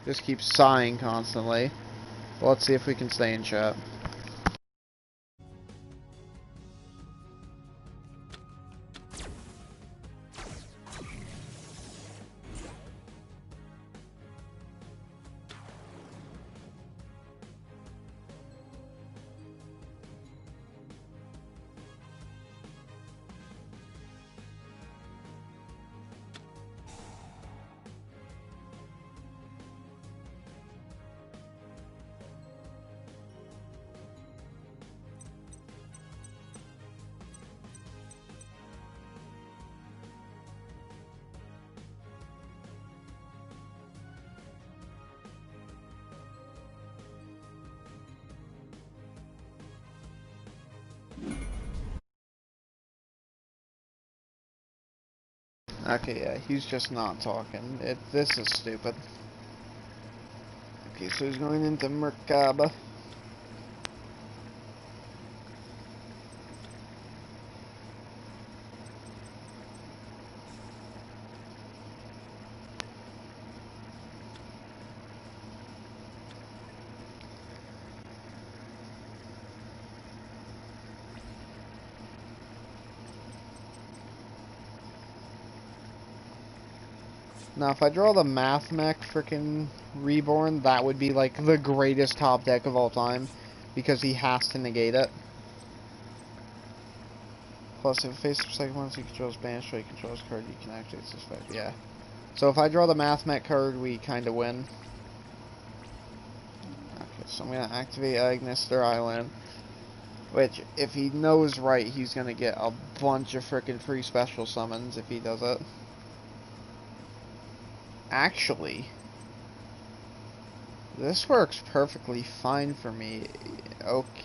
Just keeps sighing constantly. Well, let's see if we can stay in chat. Okay, yeah, he's just not talking. This is stupid. Okay, so he's going into Merkaba. Now, if I draw the Math Mech frickin' Reborn, that would be like the greatest top deck of all time, because he has to negate it. Plus, if it faces the second once he controls banished, or he controls card, you can activate this effect. Yeah. So if I draw the Math Mech card, we kind of win. Okay, so I'm gonna activate Agnister Island, which, if he knows right, he's gonna get a bunch of frickin' free special summons if he does it. Actually, this works perfectly fine for me. Okay.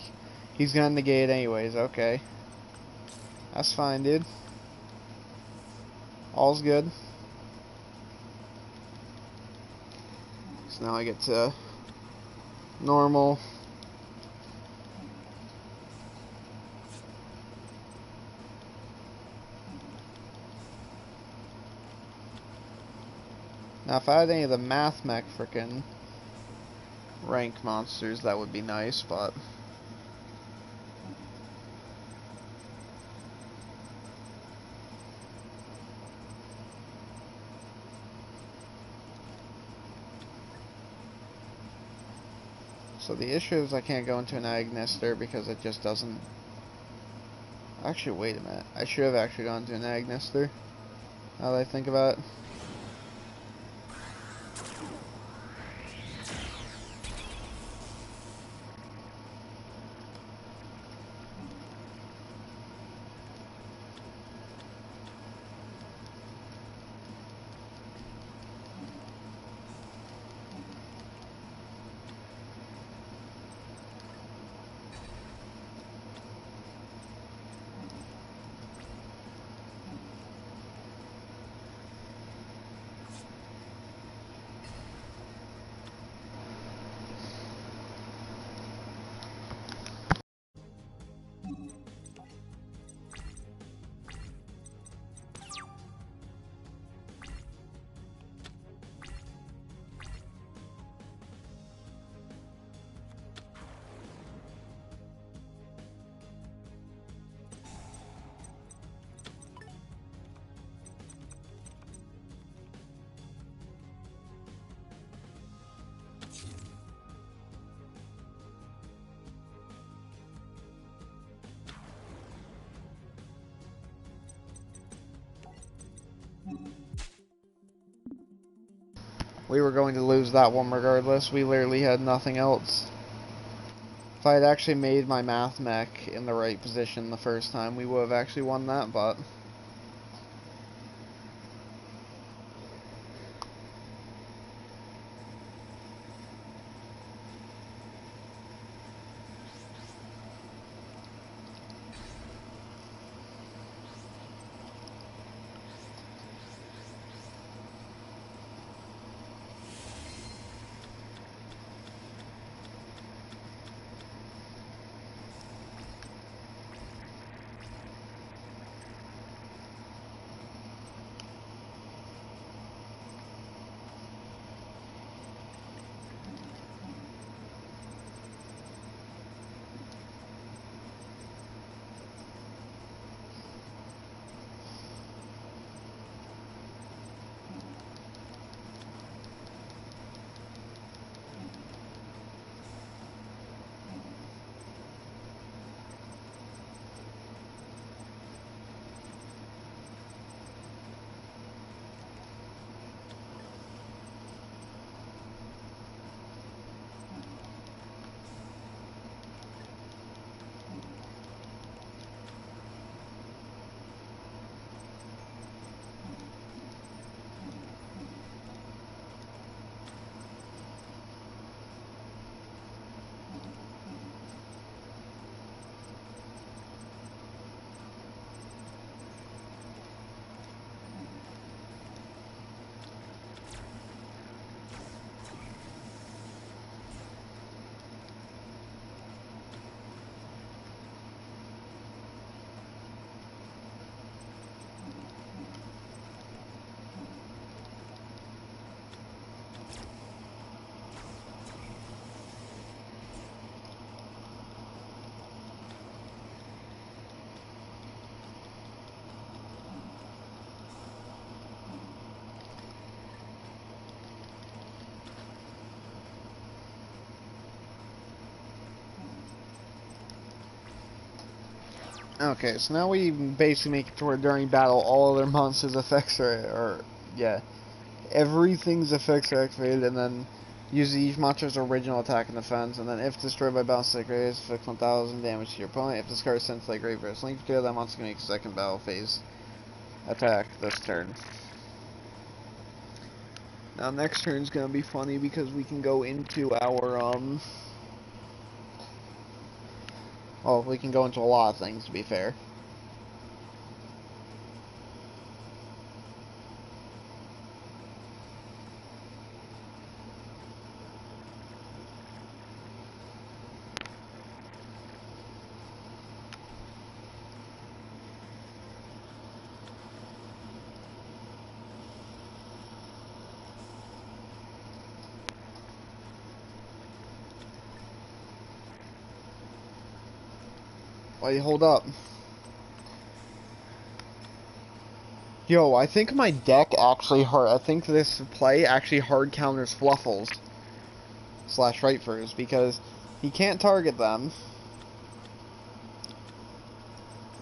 He's gonna negate anyways, okay. That's fine, dude. All's good. So now I get to normal. Now if I had any of the Math Mech frickin' rank monsters, that would be nice, but... So the issue is I can't go into an Agnister because it just doesn't... Actually, wait a minute. I should have actually gone to an Agnister, now that I think about it. We were going to lose that one regardless. We literally had nothing else. If I had actually made my Math Mech in the right position the first time, we would have actually won that, but... Okay, so now we basically make it to where during battle all other monsters' effects yeah, everything's effects are activated, and then use each monster's original attack and defense, and then if destroyed by bounce like raise, inflict 1000 damage to your opponent. If this card is sent to like graveyard link together, that monster can make a second battle phase attack this turn. Now next turn's gonna be funny because we can go into our well, we can go into a lot of things to be fair. Wait, hold up. Yo, I think my deck actually I think this play actually hard counters Fluffles slash Rightfurs because he can't target them.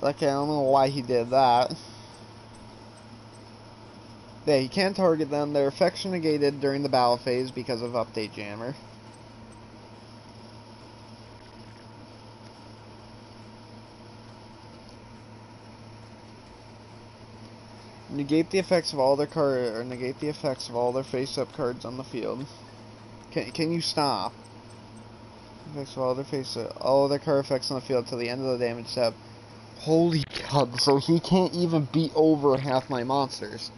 Okay, I don't know why he did that. Yeah, he can't target them. Their effects are negated during the battle phase because of Update Jammer. Negate the effects of all their negate the effects of all their face-up cards on the field. Can you stop? Effects of all their card effects on the field till the end of the damage step. Holy god! So he can't even beat over half my monsters.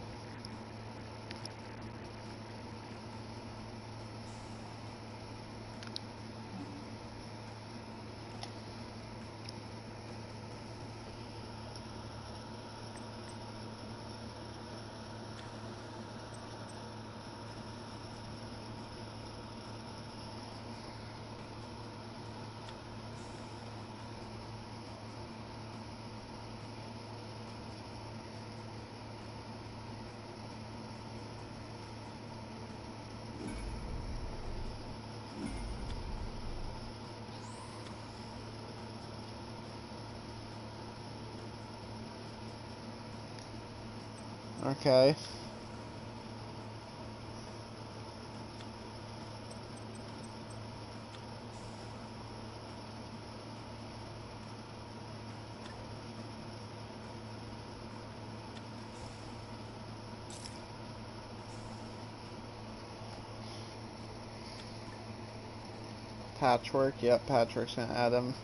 Okay. Patchwork. Yep, Patchwork's gonna add him.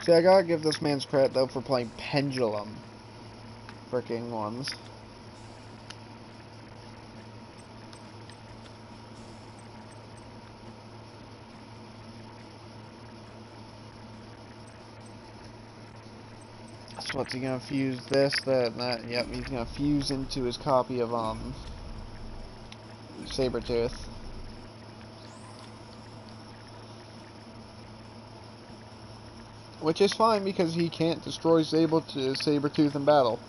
See, I gotta give this man's credit though for playing Pendulum. Fricking ones. So what's he gonna fuse this, that, and that? Yep, he's gonna fuse into his copy of Sabretooth. Which is fine because he can't destroy Sabretooth in battle.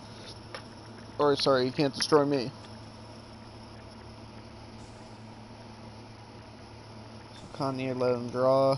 Or sorry, he can't destroy me. So Connier let him draw.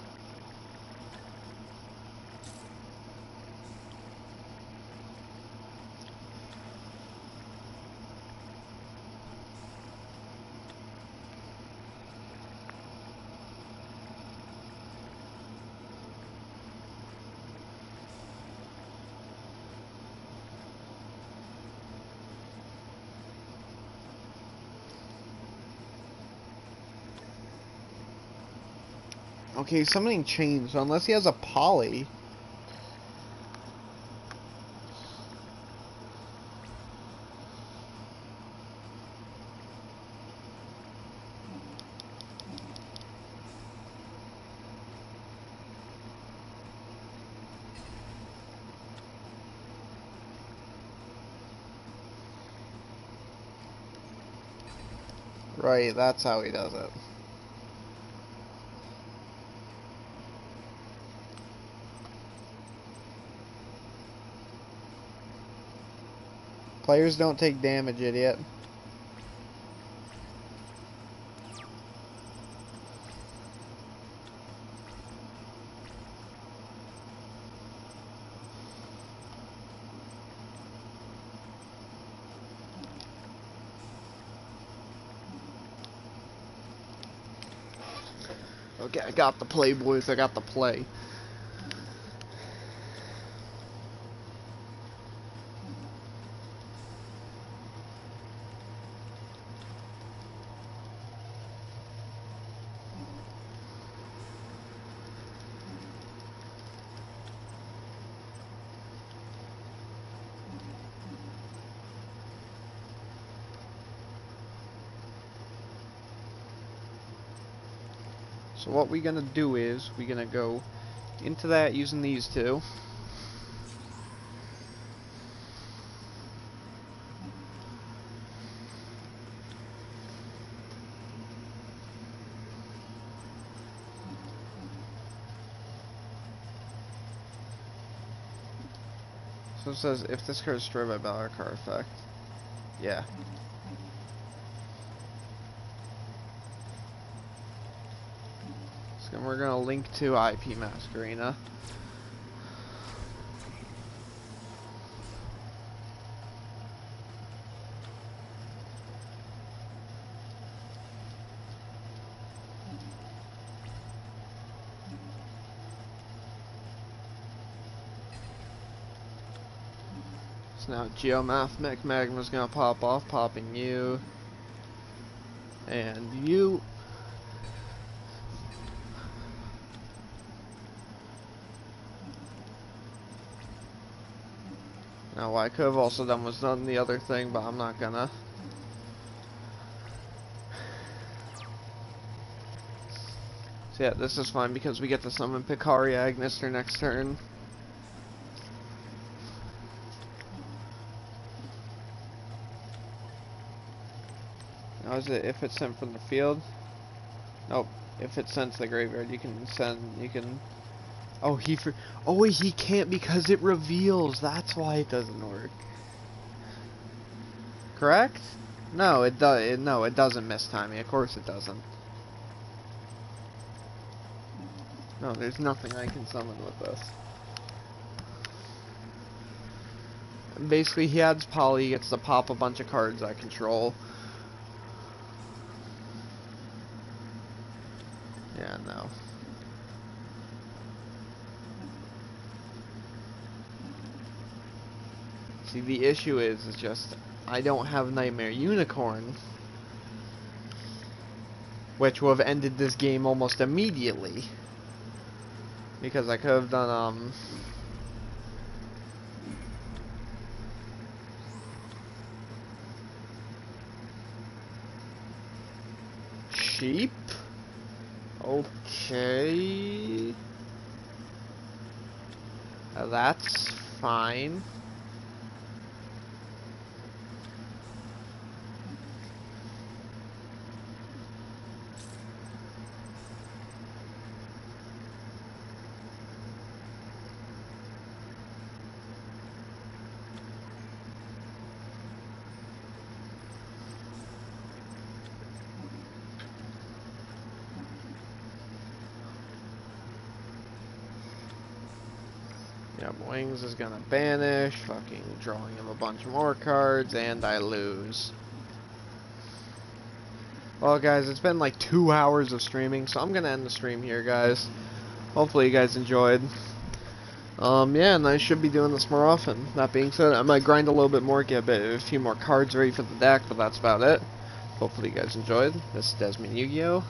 Okay, something changed. So unless he has a poly. Right, that's how he does it. Players don't take damage, idiot. Okay, I got the play, boys. I got the play. So what we're gonna do is we're gonna go into that using these two. So it says if this card is destroyed by battle or card effect. Yeah. So we're gonna link to IP Masquerena. So now Geomathemic Magma's gonna pop off, popping you. And you. Now what I could have also done was done the other thing, but I'm not gonna. So yeah, this is fine because we get to summon Picari Agnister next turn. Now is it if it's sent from the field? Nope. If it's sent to the graveyard, you can send, oh, he can't because it reveals. That's why it doesn't work. Correct? No, it does. No, it doesn't miss timing. Of course it doesn't. No, there's nothing I can summon with this. Basically, he adds Poly, gets to pop a bunch of cards I control. Yeah, no. See, the issue is just I don't have Nightmare Unicorn, which would have ended this game almost immediately. Because I could have done, sheep? Okay. That's fine. Yeah, Wings is gonna banish, fucking drawing him a bunch more cards, and I lose. Well, guys, it's been like 2 hours of streaming, so I'm gonna end the stream here, guys. Hopefully you guys enjoyed. Yeah, and I should be doing this more often. That being said, I might grind a little bit more, get a few more cards ready for the deck, but that's about it. Hopefully you guys enjoyed. This is Desmond Yugioh.